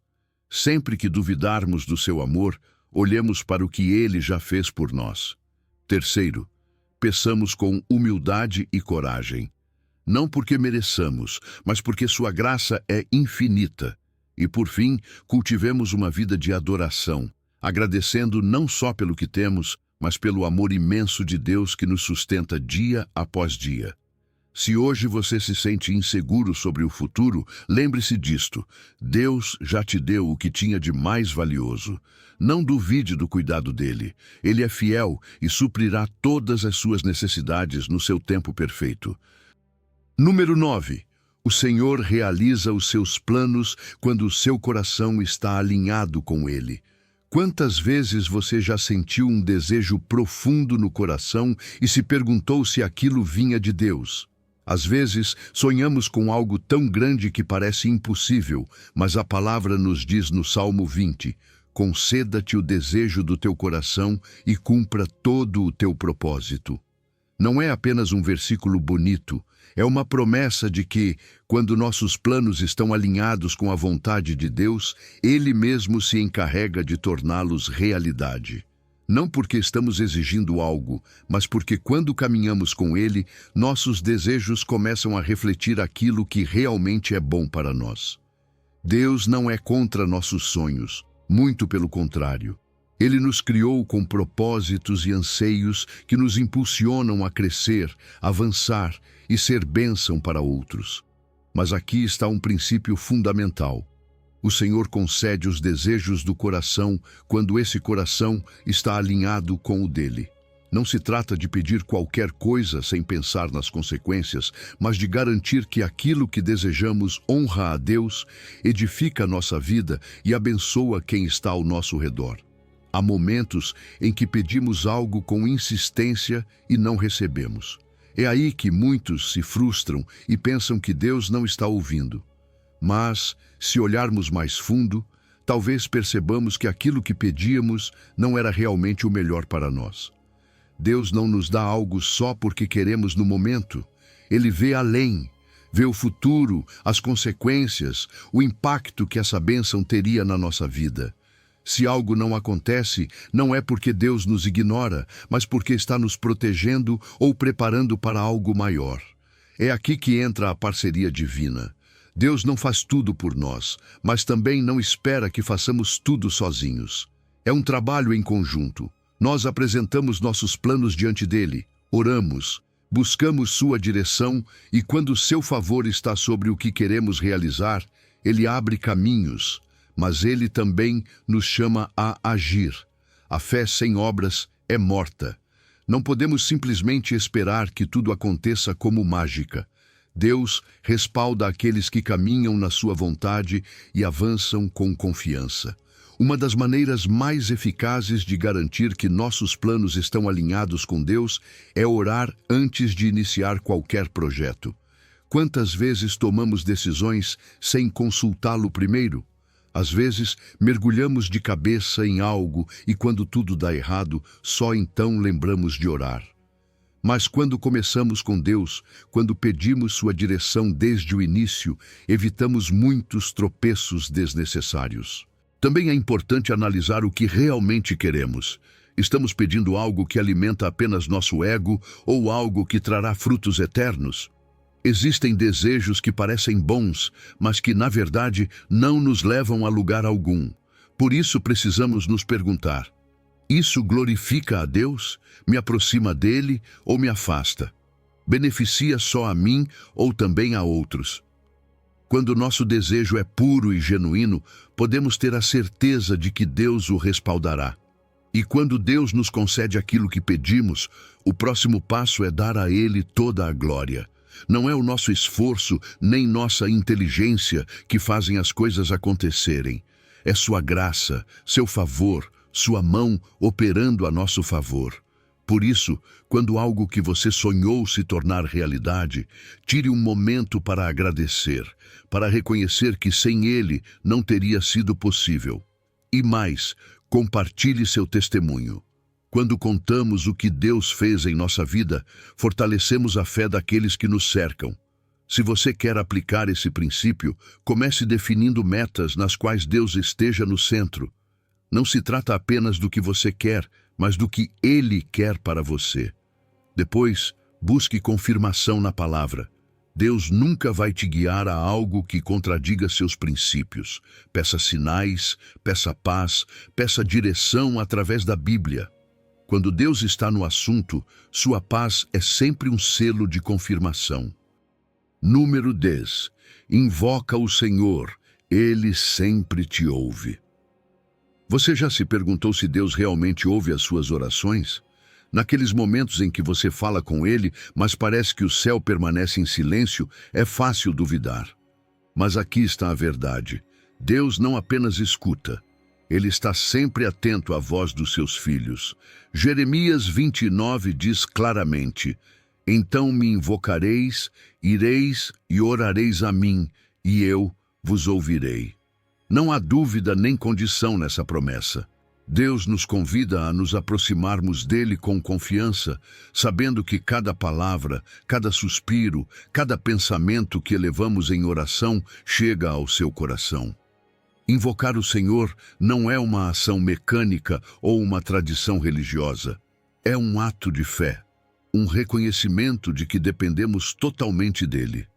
Sempre que duvidarmos do seu amor, olhemos para o que Ele já fez por nós. Terceiro, peçamos com humildade e coragem. Não porque mereçamos, mas porque sua graça é infinita. E por fim, cultivemos uma vida de adoração, agradecendo não só pelo que temos, mas pelo amor imenso de Deus que nos sustenta dia após dia. Se hoje você se sente inseguro sobre o futuro, lembre-se disto: Deus já te deu o que tinha de mais valioso. Não duvide do cuidado dele. Ele é fiel e suprirá todas as suas necessidades no seu tempo perfeito. Número 9. O Senhor realiza os seus planos quando o seu coração está alinhado com ele. Quantas vezes você já sentiu um desejo profundo no coração e se perguntou se aquilo vinha de Deus? Às vezes, sonhamos com algo tão grande que parece impossível, mas a palavra nos diz no Salmo 20, conceda-te o desejo do teu coração e cumpra todo o teu propósito. Não é apenas um versículo bonito, é uma promessa de que, quando nossos planos estão alinhados com a vontade de Deus, Ele mesmo se encarrega de torná-los realidade. Não porque estamos exigindo algo, mas porque quando caminhamos com Ele, nossos desejos começam a refletir aquilo que realmente é bom para nós. Deus não é contra nossos sonhos, muito pelo contrário. Ele nos criou com propósitos e anseios que nos impulsionam a crescer, avançar e ser bênção para outros. Mas aqui está um princípio fundamental. O Senhor concede os desejos do coração quando esse coração está alinhado com o dele. Não se trata de pedir qualquer coisa sem pensar nas consequências, mas de garantir que aquilo que desejamos honra a Deus, edifica a nossa vida e abençoa quem está ao nosso redor. Há momentos em que pedimos algo com insistência e não recebemos. É aí que muitos se frustram e pensam que Deus não está ouvindo. Mas, se olharmos mais fundo, talvez percebamos que aquilo que pedíamos não era realmente o melhor para nós. Deus não nos dá algo só porque queremos no momento. Ele vê além, vê o futuro, as consequências, o impacto que essa bênção teria na nossa vida. Se algo não acontece, não é porque Deus nos ignora, mas porque está nos protegendo ou preparando para algo maior. É aqui que entra a parceria divina. Deus não faz tudo por nós, mas também não espera que façamos tudo sozinhos. É um trabalho em conjunto. Nós apresentamos nossos planos diante dele, oramos, buscamos sua direção e quando seu favor está sobre o que queremos realizar, ele abre caminhos, mas ele também nos chama a agir. A fé sem obras é morta. Não podemos simplesmente esperar que tudo aconteça como mágica. Deus respalda aqueles que caminham na sua vontade e avançam com confiança. Uma das maneiras mais eficazes de garantir que nossos planos estão alinhados com Deus é orar antes de iniciar qualquer projeto. Quantas vezes tomamos decisões sem consultá-lo primeiro? Às vezes, mergulhamos de cabeça em algo e quando tudo dá errado, só então lembramos de orar. Mas quando começamos com Deus, quando pedimos sua direção desde o início, evitamos muitos tropeços desnecessários. Também é importante analisar o que realmente queremos. Estamos pedindo algo que alimenta apenas nosso ego ou algo que trará frutos eternos? Existem desejos que parecem bons, mas que, na verdade, não nos levam a lugar algum. Por isso, precisamos nos perguntar: isso glorifica a Deus? Me aproxima dele ou me afasta? Beneficia só a mim ou também a outros? Quando nosso desejo é puro e genuíno, podemos ter a certeza de que Deus o respaldará. E quando Deus nos concede aquilo que pedimos, o próximo passo é dar a Ele toda a glória. Não é o nosso esforço, nem nossa inteligência que fazem as coisas acontecerem. É sua graça, seu favor, sua mão operando a nosso favor. Por isso, quando algo que você sonhou se tornar realidade, tire um momento para agradecer, para reconhecer que sem Ele não teria sido possível. E mais, compartilhe seu testemunho. Quando contamos o que Deus fez em nossa vida, fortalecemos a fé daqueles que nos cercam. Se você quer aplicar esse princípio, comece definindo metas nas quais Deus esteja no centro. Não se trata apenas do que você quer, mas do que Ele quer para você. Depois, busque confirmação na palavra. Deus nunca vai te guiar a algo que contradiga seus princípios. Peça sinais, peça paz, peça direção através da Bíblia. Quando Deus está no assunto, sua paz é sempre um selo de confirmação. Número 10. Invoca o Senhor, Ele sempre te ouve. Você já se perguntou se Deus realmente ouve as suas orações? Naqueles momentos em que você fala com Ele, mas parece que o céu permanece em silêncio, é fácil duvidar. Mas aqui está a verdade. Deus não apenas escuta, Ele está sempre atento à voz dos seus filhos. Jeremias 29 diz claramente: então me invocareis, ireis e orareis a mim, e eu vos ouvirei. Não há dúvida nem condição nessa promessa. Deus nos convida a nos aproximarmos dele com confiança, sabendo que cada palavra, cada suspiro, cada pensamento que elevamos em oração chega ao seu coração. Invocar o Senhor não é uma ação mecânica ou uma tradição religiosa. É um ato de fé, um reconhecimento de que dependemos totalmente dele.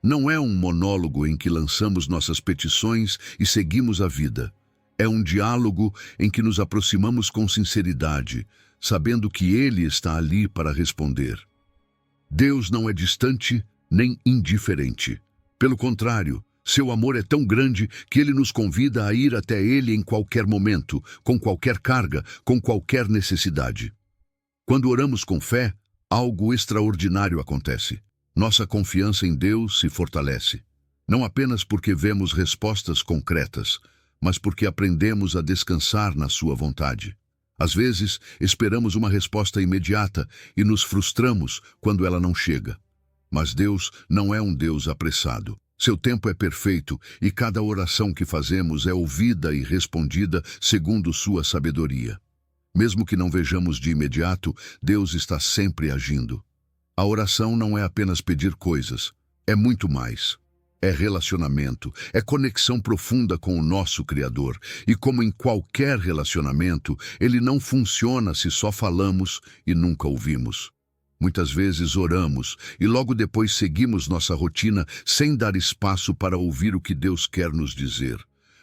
Não é um monólogo em que lançamos nossas petições e seguimos a vida. É um diálogo em que nos aproximamos com sinceridade, sabendo que Ele está ali para responder. Deus não é distante nem indiferente. Pelo contrário, Seu amor é tão grande que ele nos convida a ir até ele em qualquer momento, com qualquer carga, com qualquer necessidade. Quando oramos com fé, algo extraordinário acontece. Nossa confiança em Deus se fortalece. Não apenas porque vemos respostas concretas, mas porque aprendemos a descansar na sua vontade. Às vezes, esperamos uma resposta imediata e nos frustramos quando ela não chega. Mas Deus não é um Deus apressado. Seu tempo é perfeito e cada oração que fazemos é ouvida e respondida segundo sua sabedoria. Mesmo que não vejamos de imediato, Deus está sempre agindo. A oração não é apenas pedir coisas, é muito mais. É relacionamento, é conexão profunda com o nosso Criador. E como em qualquer relacionamento, ele não funciona se só falamos e nunca ouvimos. Muitas vezes oramos e logo depois seguimos nossa rotina sem dar espaço para ouvir o que Deus quer nos dizer.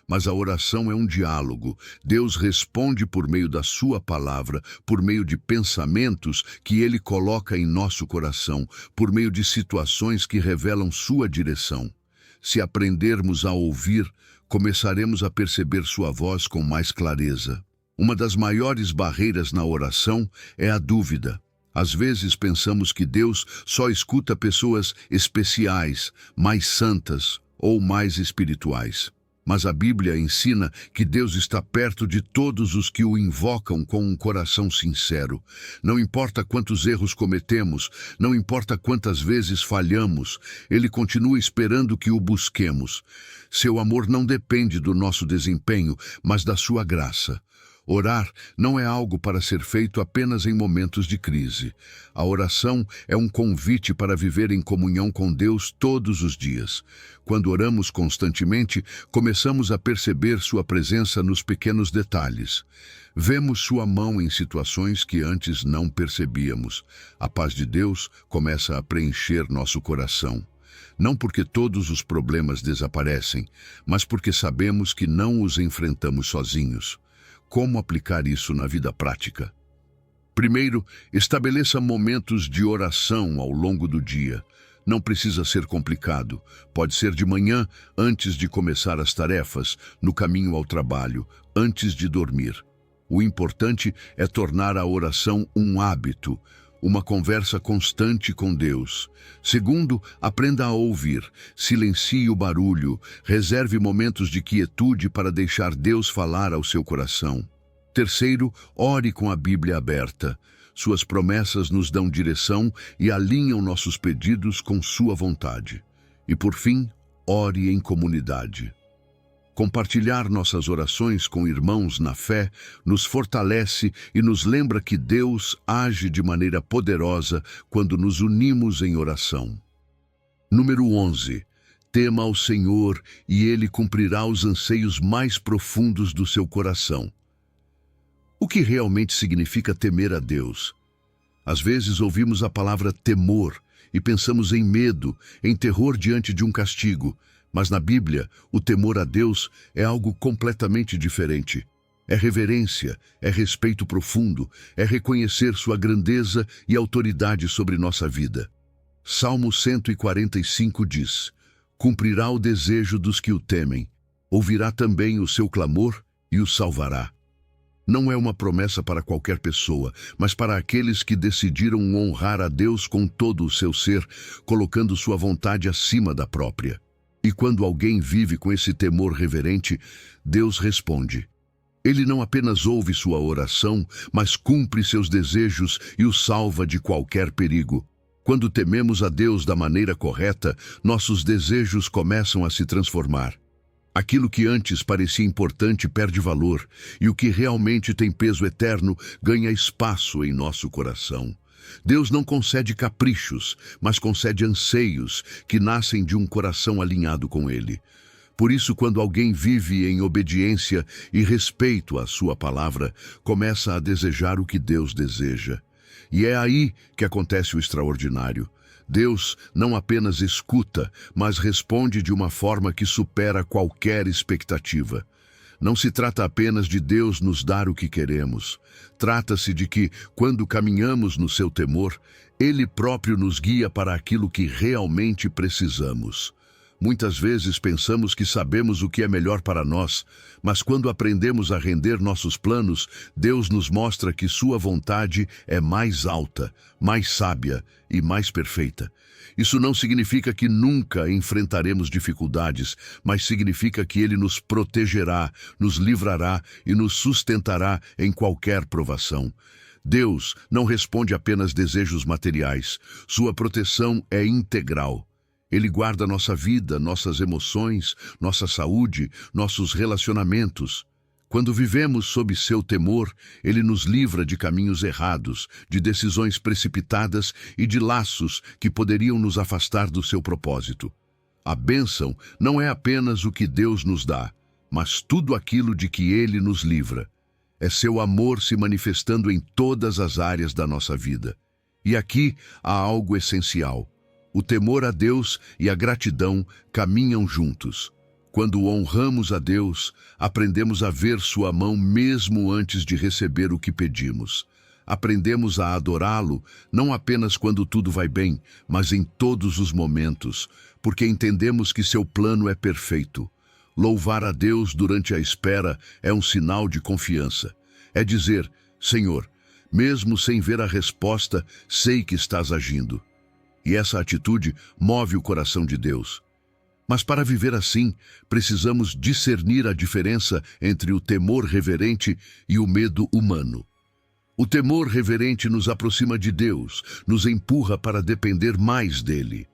Mas a oração é um diálogo. Deus responde por meio da sua palavra, por meio de pensamentos que ele coloca em nosso coração, por meio de situações que revelam sua direção. Se aprendermos a ouvir, começaremos a perceber sua voz com mais clareza. Uma das maiores barreiras na oração é a dúvida. Às vezes pensamos que Deus só escuta pessoas especiais, mais santas ou mais espirituais. Mas a Bíblia ensina que Deus está perto de todos os que o invocam com um coração sincero. Não importa quantos erros cometemos, não importa quantas vezes falhamos, Ele continua esperando que o busquemos. Seu amor não depende do nosso desempenho, mas da sua graça. Orar não é algo para ser feito apenas em momentos de crise. A oração é um convite para viver em comunhão com Deus todos os dias. Quando oramos constantemente, começamos a perceber sua presença nos pequenos detalhes. Vemos sua mão em situações que antes não percebíamos. A paz de Deus começa a preencher nosso coração. Não porque todos os problemas desaparecem, mas porque sabemos que não os enfrentamos sozinhos. Como aplicar isso na vida prática? Primeiro, estabeleça momentos de oração ao longo do dia. Não precisa ser complicado. Pode ser de manhã, antes de começar as tarefas, no caminho ao trabalho, antes de dormir. O importante é tornar a oração um hábito, uma conversa constante com Deus. Segundo, aprenda a ouvir. Silencie o barulho. Reserve momentos de quietude para deixar Deus falar ao seu coração. Terceiro, ore com a Bíblia aberta. Suas promessas nos dão direção e alinham nossos pedidos com sua vontade. E por fim, ore em comunidade. Compartilhar nossas orações com irmãos na fé nos fortalece e nos lembra que Deus age de maneira poderosa quando nos unimos em oração. Número 11. Tema ao Senhor e Ele cumprirá os anseios mais profundos do seu coração. O que realmente significa temer a Deus? Às vezes ouvimos a palavra temor e pensamos em medo, em terror diante de um castigo. Mas na Bíblia, o temor a Deus é algo completamente diferente. É reverência, é respeito profundo, é reconhecer sua grandeza e autoridade sobre nossa vida. Salmo 145 diz: cumprirá o desejo dos que o temem, ouvirá também o seu clamor e o salvará. Não é uma promessa para qualquer pessoa, mas para aqueles que decidiram honrar a Deus com todo o seu ser, colocando sua vontade acima da própria. E quando alguém vive com esse temor reverente, Deus responde. Ele não apenas ouve sua oração, mas cumpre seus desejos e o salva de qualquer perigo. Quando tememos a Deus da maneira correta, nossos desejos começam a se transformar. Aquilo que antes parecia importante perde valor, e o que realmente tem peso eterno ganha espaço em nosso coração. Deus não concede caprichos, mas concede anseios que nascem de um coração alinhado com Ele. Por isso, quando alguém vive em obediência e respeito à sua palavra, começa a desejar o que Deus deseja. E é aí que acontece o extraordinário. Deus não apenas escuta, mas responde de uma forma que supera qualquer expectativa. Não se trata apenas de Deus nos dar o que queremos. Trata-se de que, quando caminhamos no seu temor, Ele próprio nos guia para aquilo que realmente precisamos. Muitas vezes pensamos que sabemos o que é melhor para nós, mas quando aprendemos a render nossos planos, Deus nos mostra que sua vontade é mais alta, mais sábia e mais perfeita. Isso não significa que nunca enfrentaremos dificuldades, mas significa que Ele nos protegerá, nos livrará e nos sustentará em qualquer provação. Deus não responde apenas desejos materiais. Sua proteção é integral. Ele guarda nossa vida, nossas emoções, nossa saúde, nossos relacionamentos. Quando vivemos sob seu temor, Ele nos livra de caminhos errados, de decisões precipitadas e de laços que poderiam nos afastar do seu propósito. A bênção não é apenas o que Deus nos dá, mas tudo aquilo de que Ele nos livra. É seu amor se manifestando em todas as áreas da nossa vida. E aqui há algo essencial. O temor a Deus e a gratidão caminham juntos. Quando honramos a Deus, aprendemos a ver sua mão mesmo antes de receber o que pedimos. Aprendemos a adorá-lo, não apenas quando tudo vai bem, mas em todos os momentos, porque entendemos que seu plano é perfeito. Louvar a Deus durante a espera é um sinal de confiança. É dizer, Senhor, mesmo sem ver a resposta, sei que estás agindo. E essa atitude move o coração de Deus. Mas para viver assim, precisamos discernir a diferença entre o temor reverente e o medo humano. O temor reverente nos aproxima de Deus, nos empurra para depender mais dele.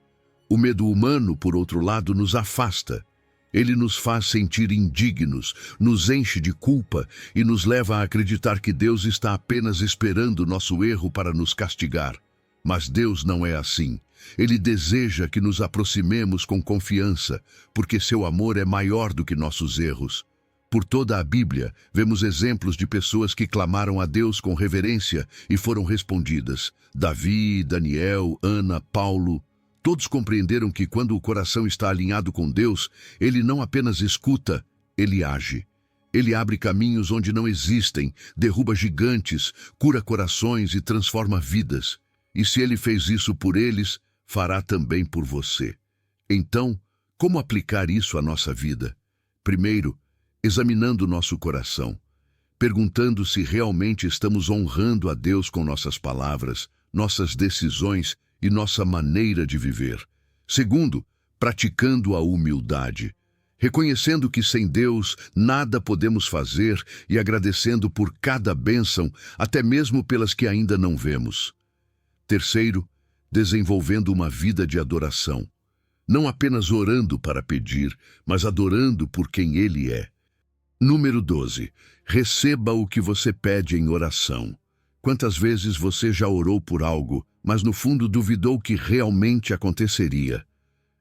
O medo humano, por outro lado, nos afasta. Ele nos faz sentir indignos, nos enche de culpa e nos leva a acreditar que Deus está apenas esperando nosso erro para nos castigar. Mas Deus não é assim. Ele deseja que nos aproximemos com confiança, porque seu amor é maior do que nossos erros. Por toda a Bíblia, vemos exemplos de pessoas que clamaram a Deus com reverência e foram respondidas. Davi, Daniel, Ana, Paulo. Todos compreenderam que quando o coração está alinhado com Deus, Ele não apenas escuta, Ele age. Ele abre caminhos onde não existem, derruba gigantes, cura corações e transforma vidas. E se Ele fez isso por eles, fará também por você. Então, como aplicar isso à nossa vida? Primeiro, examinando nosso coração, perguntando se realmente estamos honrando a Deus com nossas palavras, nossas decisões e nossa maneira de viver. Segundo, praticando a humildade, reconhecendo que sem Deus nada podemos fazer e agradecendo por cada bênção, até mesmo pelas que ainda não vemos. Terceiro, desenvolvendo uma vida de adoração, não apenas orando para pedir, mas adorando por quem Ele é. Número 12. Receba o que você pede em oração. Quantas vezes você já orou por algo, mas no fundo duvidou que realmente aconteceria?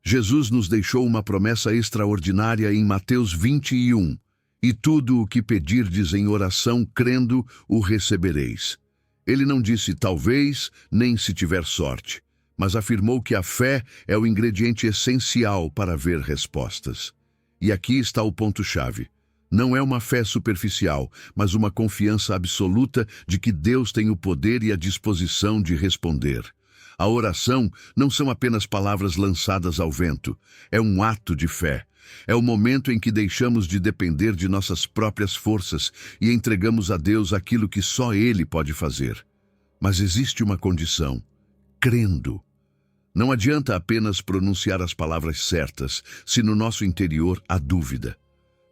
Jesus nos deixou uma promessa extraordinária em Mateus 21. E tudo o que pedirdes em oração, crendo, o recebereis. Ele não disse talvez, nem se tiver sorte, mas afirmou que a fé é o ingrediente essencial para ver respostas. E aqui está o ponto-chave. Não é uma fé superficial, mas uma confiança absoluta de que Deus tem o poder e a disposição de responder. A oração não são apenas palavras lançadas ao vento, é um ato de fé. É o momento em que deixamos de depender de nossas próprias forças e entregamos a Deus aquilo que só Ele pode fazer. Mas existe uma condição: crendo. Não adianta apenas pronunciar as palavras certas, se no nosso interior há dúvida.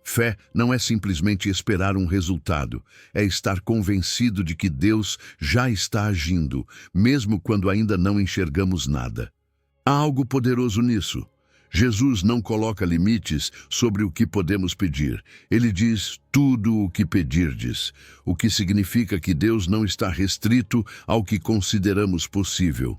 Fé não é simplesmente esperar um resultado, é estar convencido de que Deus já está agindo, mesmo quando ainda não enxergamos nada. Há algo poderoso nisso. Jesus não coloca limites sobre o que podemos pedir. Ele diz tudo o que pedirdes, o que significa que Deus não está restrito ao que consideramos possível.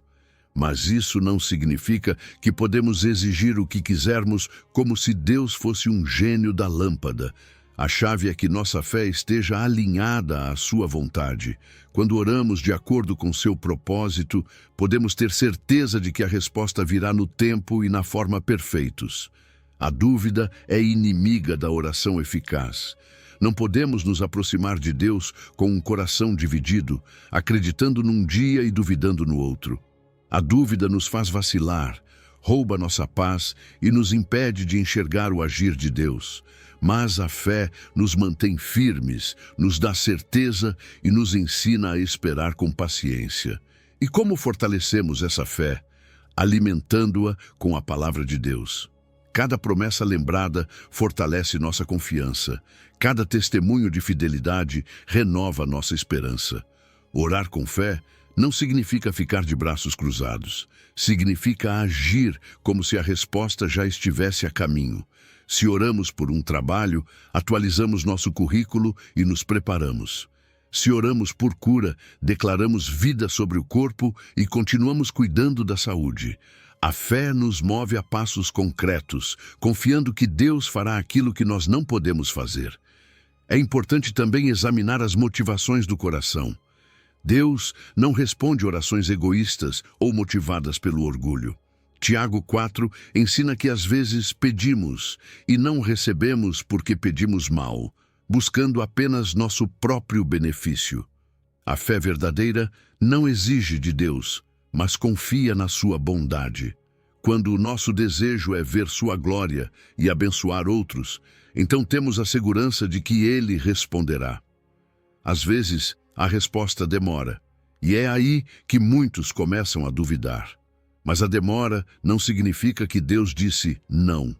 Mas isso não significa que podemos exigir o que quisermos como se Deus fosse um gênio da lâmpada. A chave é que nossa fé esteja alinhada à sua vontade. Quando oramos de acordo com seu propósito, podemos ter certeza de que a resposta virá no tempo e na forma perfeitos. A dúvida é inimiga da oração eficaz. Não podemos nos aproximar de Deus com um coração dividido, acreditando num dia e duvidando no outro. A dúvida nos faz vacilar, rouba nossa paz e nos impede de enxergar o agir de Deus. Mas a fé nos mantém firmes, nos dá certeza e nos ensina a esperar com paciência. E como fortalecemos essa fé? Alimentando-a com a palavra de Deus. Cada promessa lembrada fortalece nossa confiança. Cada testemunho de fidelidade renova nossa esperança. Orar com fé não significa ficar de braços cruzados. Significa agir como se a resposta já estivesse a caminho. Se oramos por um trabalho, atualizamos nosso currículo e nos preparamos. Se oramos por cura, declaramos vida sobre o corpo e continuamos cuidando da saúde. A fé nos move a passos concretos, confiando que Deus fará aquilo que nós não podemos fazer. É importante também examinar as motivações do coração. Deus não responde orações egoístas ou motivadas pelo orgulho. Tiago 4 ensina que às vezes pedimos e não recebemos porque pedimos mal, buscando apenas nosso próprio benefício. A fé verdadeira não exige de Deus, mas confia na sua bondade. Quando o nosso desejo é ver sua glória e abençoar outros, então temos a segurança de que Ele responderá. Às vezes, a resposta demora, e é aí que muitos começam a duvidar. Mas a demora não significa que Deus disse não.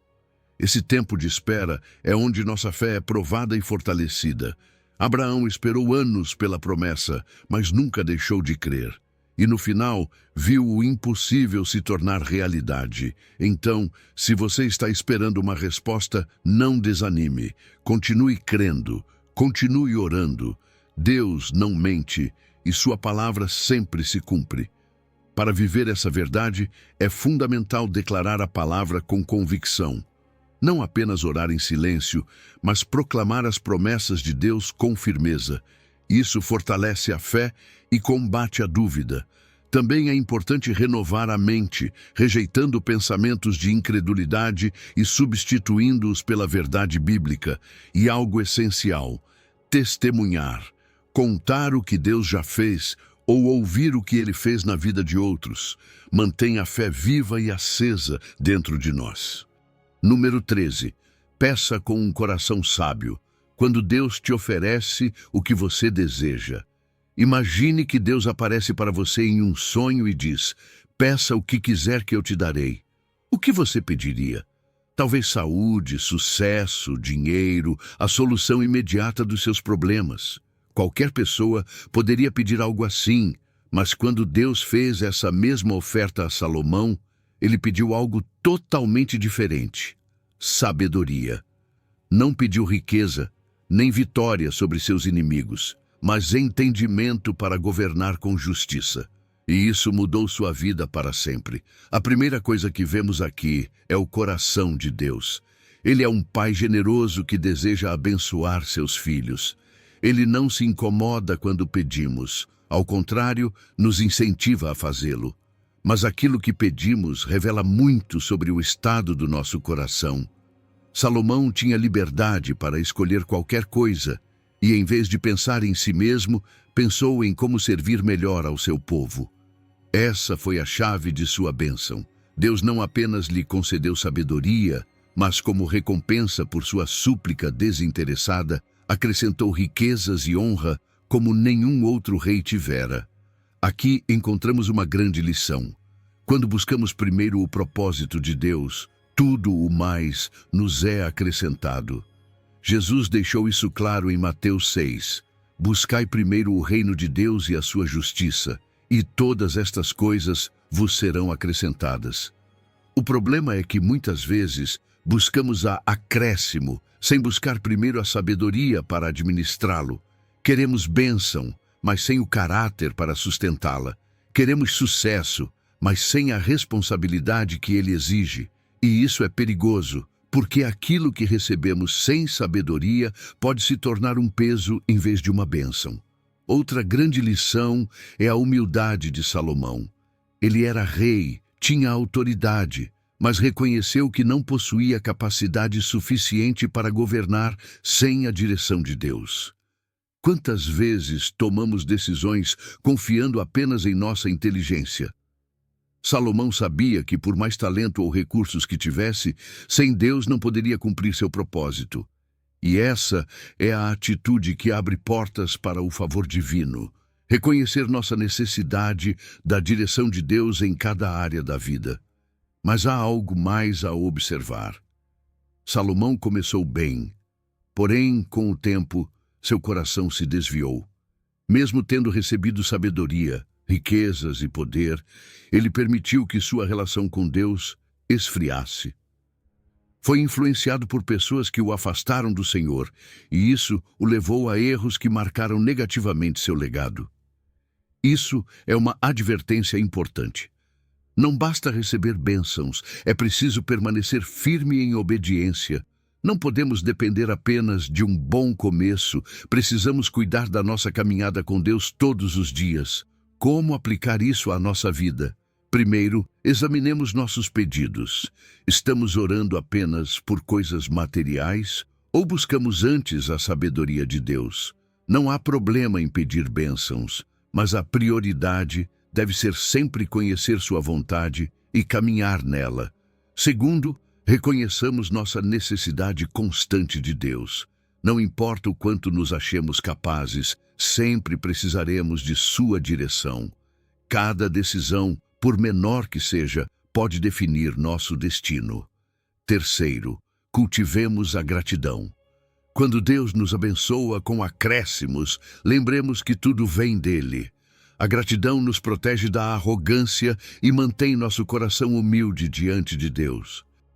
Esse tempo de espera é onde nossa fé é provada e fortalecida. Abraão esperou anos pela promessa, mas nunca deixou de crer. E no final, viu o impossível se tornar realidade. Então, se você está esperando uma resposta, não desanime. Continue crendo, continue orando. Deus não mente e sua palavra sempre se cumpre. Para viver essa verdade, é fundamental declarar a palavra com convicção. Não apenas orar em silêncio, mas proclamar as promessas de Deus com firmeza. Isso fortalece a fé e combate a dúvida. Também é importante renovar a mente, rejeitando pensamentos de incredulidade e substituindo-os pela verdade bíblica. E algo essencial: testemunhar. Contar o que Deus já fez ou ouvir o que Ele fez na vida de outros. Mantém a fé viva e acesa dentro de nós. Número 13. Peça com um coração sábio. Quando Deus te oferece o que você deseja. Imagine que Deus aparece para você em um sonho e diz: peça o que quiser que eu te darei. O que você pediria? Talvez saúde, sucesso, dinheiro, a solução imediata dos seus problemas. Qualquer pessoa poderia pedir algo assim, mas quando Deus fez essa mesma oferta a Salomão, ele pediu algo totalmente diferente: sabedoria. Não pediu riqueza, nem vitória sobre seus inimigos, mas entendimento para governar com justiça. E isso mudou sua vida para sempre. A primeira coisa que vemos aqui é o coração de Deus. Ele é um pai generoso que deseja abençoar seus filhos. Ele não se incomoda quando pedimos, ao contrário, nos incentiva a fazê-lo. Mas aquilo que pedimos revela muito sobre o estado do nosso coração. Salomão tinha liberdade para escolher qualquer coisa, e em vez de pensar em si mesmo, pensou em como servir melhor ao seu povo. Essa foi a chave de sua bênção. Deus não apenas lhe concedeu sabedoria, mas como recompensa por sua súplica desinteressada, acrescentou riquezas e honra como nenhum outro rei tivera. Aqui encontramos uma grande lição. Quando buscamos primeiro o propósito de Deus, tudo o mais nos é acrescentado. Jesus deixou isso claro em Mateus 6. Buscai primeiro o reino de Deus e a sua justiça, e todas estas coisas vos serão acrescentadas. O problema é que muitas vezes buscamos acréscimo, sem buscar primeiro a sabedoria para administrá-lo. Queremos bênção, mas sem o caráter para sustentá-la. Queremos sucesso, mas sem a responsabilidade que ele exige. E isso é perigoso, porque aquilo que recebemos sem sabedoria pode se tornar um peso em vez de uma bênção. Outra grande lição é a humildade de Salomão. Ele era rei, tinha autoridade, mas reconheceu que não possuía capacidade suficiente para governar sem a direção de Deus. Quantas vezes tomamos decisões confiando apenas em nossa inteligência? Salomão sabia que, por mais talento ou recursos que tivesse, sem Deus não poderia cumprir seu propósito. E essa é a atitude que abre portas para o favor divino. Reconhecer nossa necessidade da direção de Deus em cada área da vida. Mas há algo mais a observar. Salomão começou bem, porém, com o tempo, seu coração se desviou. Mesmo tendo recebido sabedoria, riquezas e poder, ele permitiu que sua relação com Deus esfriasse. Foi influenciado por pessoas que o afastaram do Senhor, e isso o levou a erros que marcaram negativamente seu legado. Isso é uma advertência importante. Não basta receber bênçãos, é preciso permanecer firme em obediência. Não podemos depender apenas de um bom começo, precisamos cuidar da nossa caminhada com Deus todos os dias. Como aplicar isso à nossa vida? Primeiro, examinemos nossos pedidos. Estamos orando apenas por coisas materiais ou buscamos antes a sabedoria de Deus? Não há problema em pedir bênçãos, mas a prioridade deve ser sempre conhecer sua vontade e caminhar nela. Segundo, reconheçamos nossa necessidade constante de Deus. Não importa o quanto nos achemos capazes, sempre precisaremos de sua direção. Cada decisão, por menor que seja, pode definir nosso destino. Terceiro, cultivemos a gratidão. Quando Deus nos abençoa com acréscimos, lembremos que tudo vem dele. A gratidão nos protege da arrogância e mantém nosso coração humilde diante de Deus.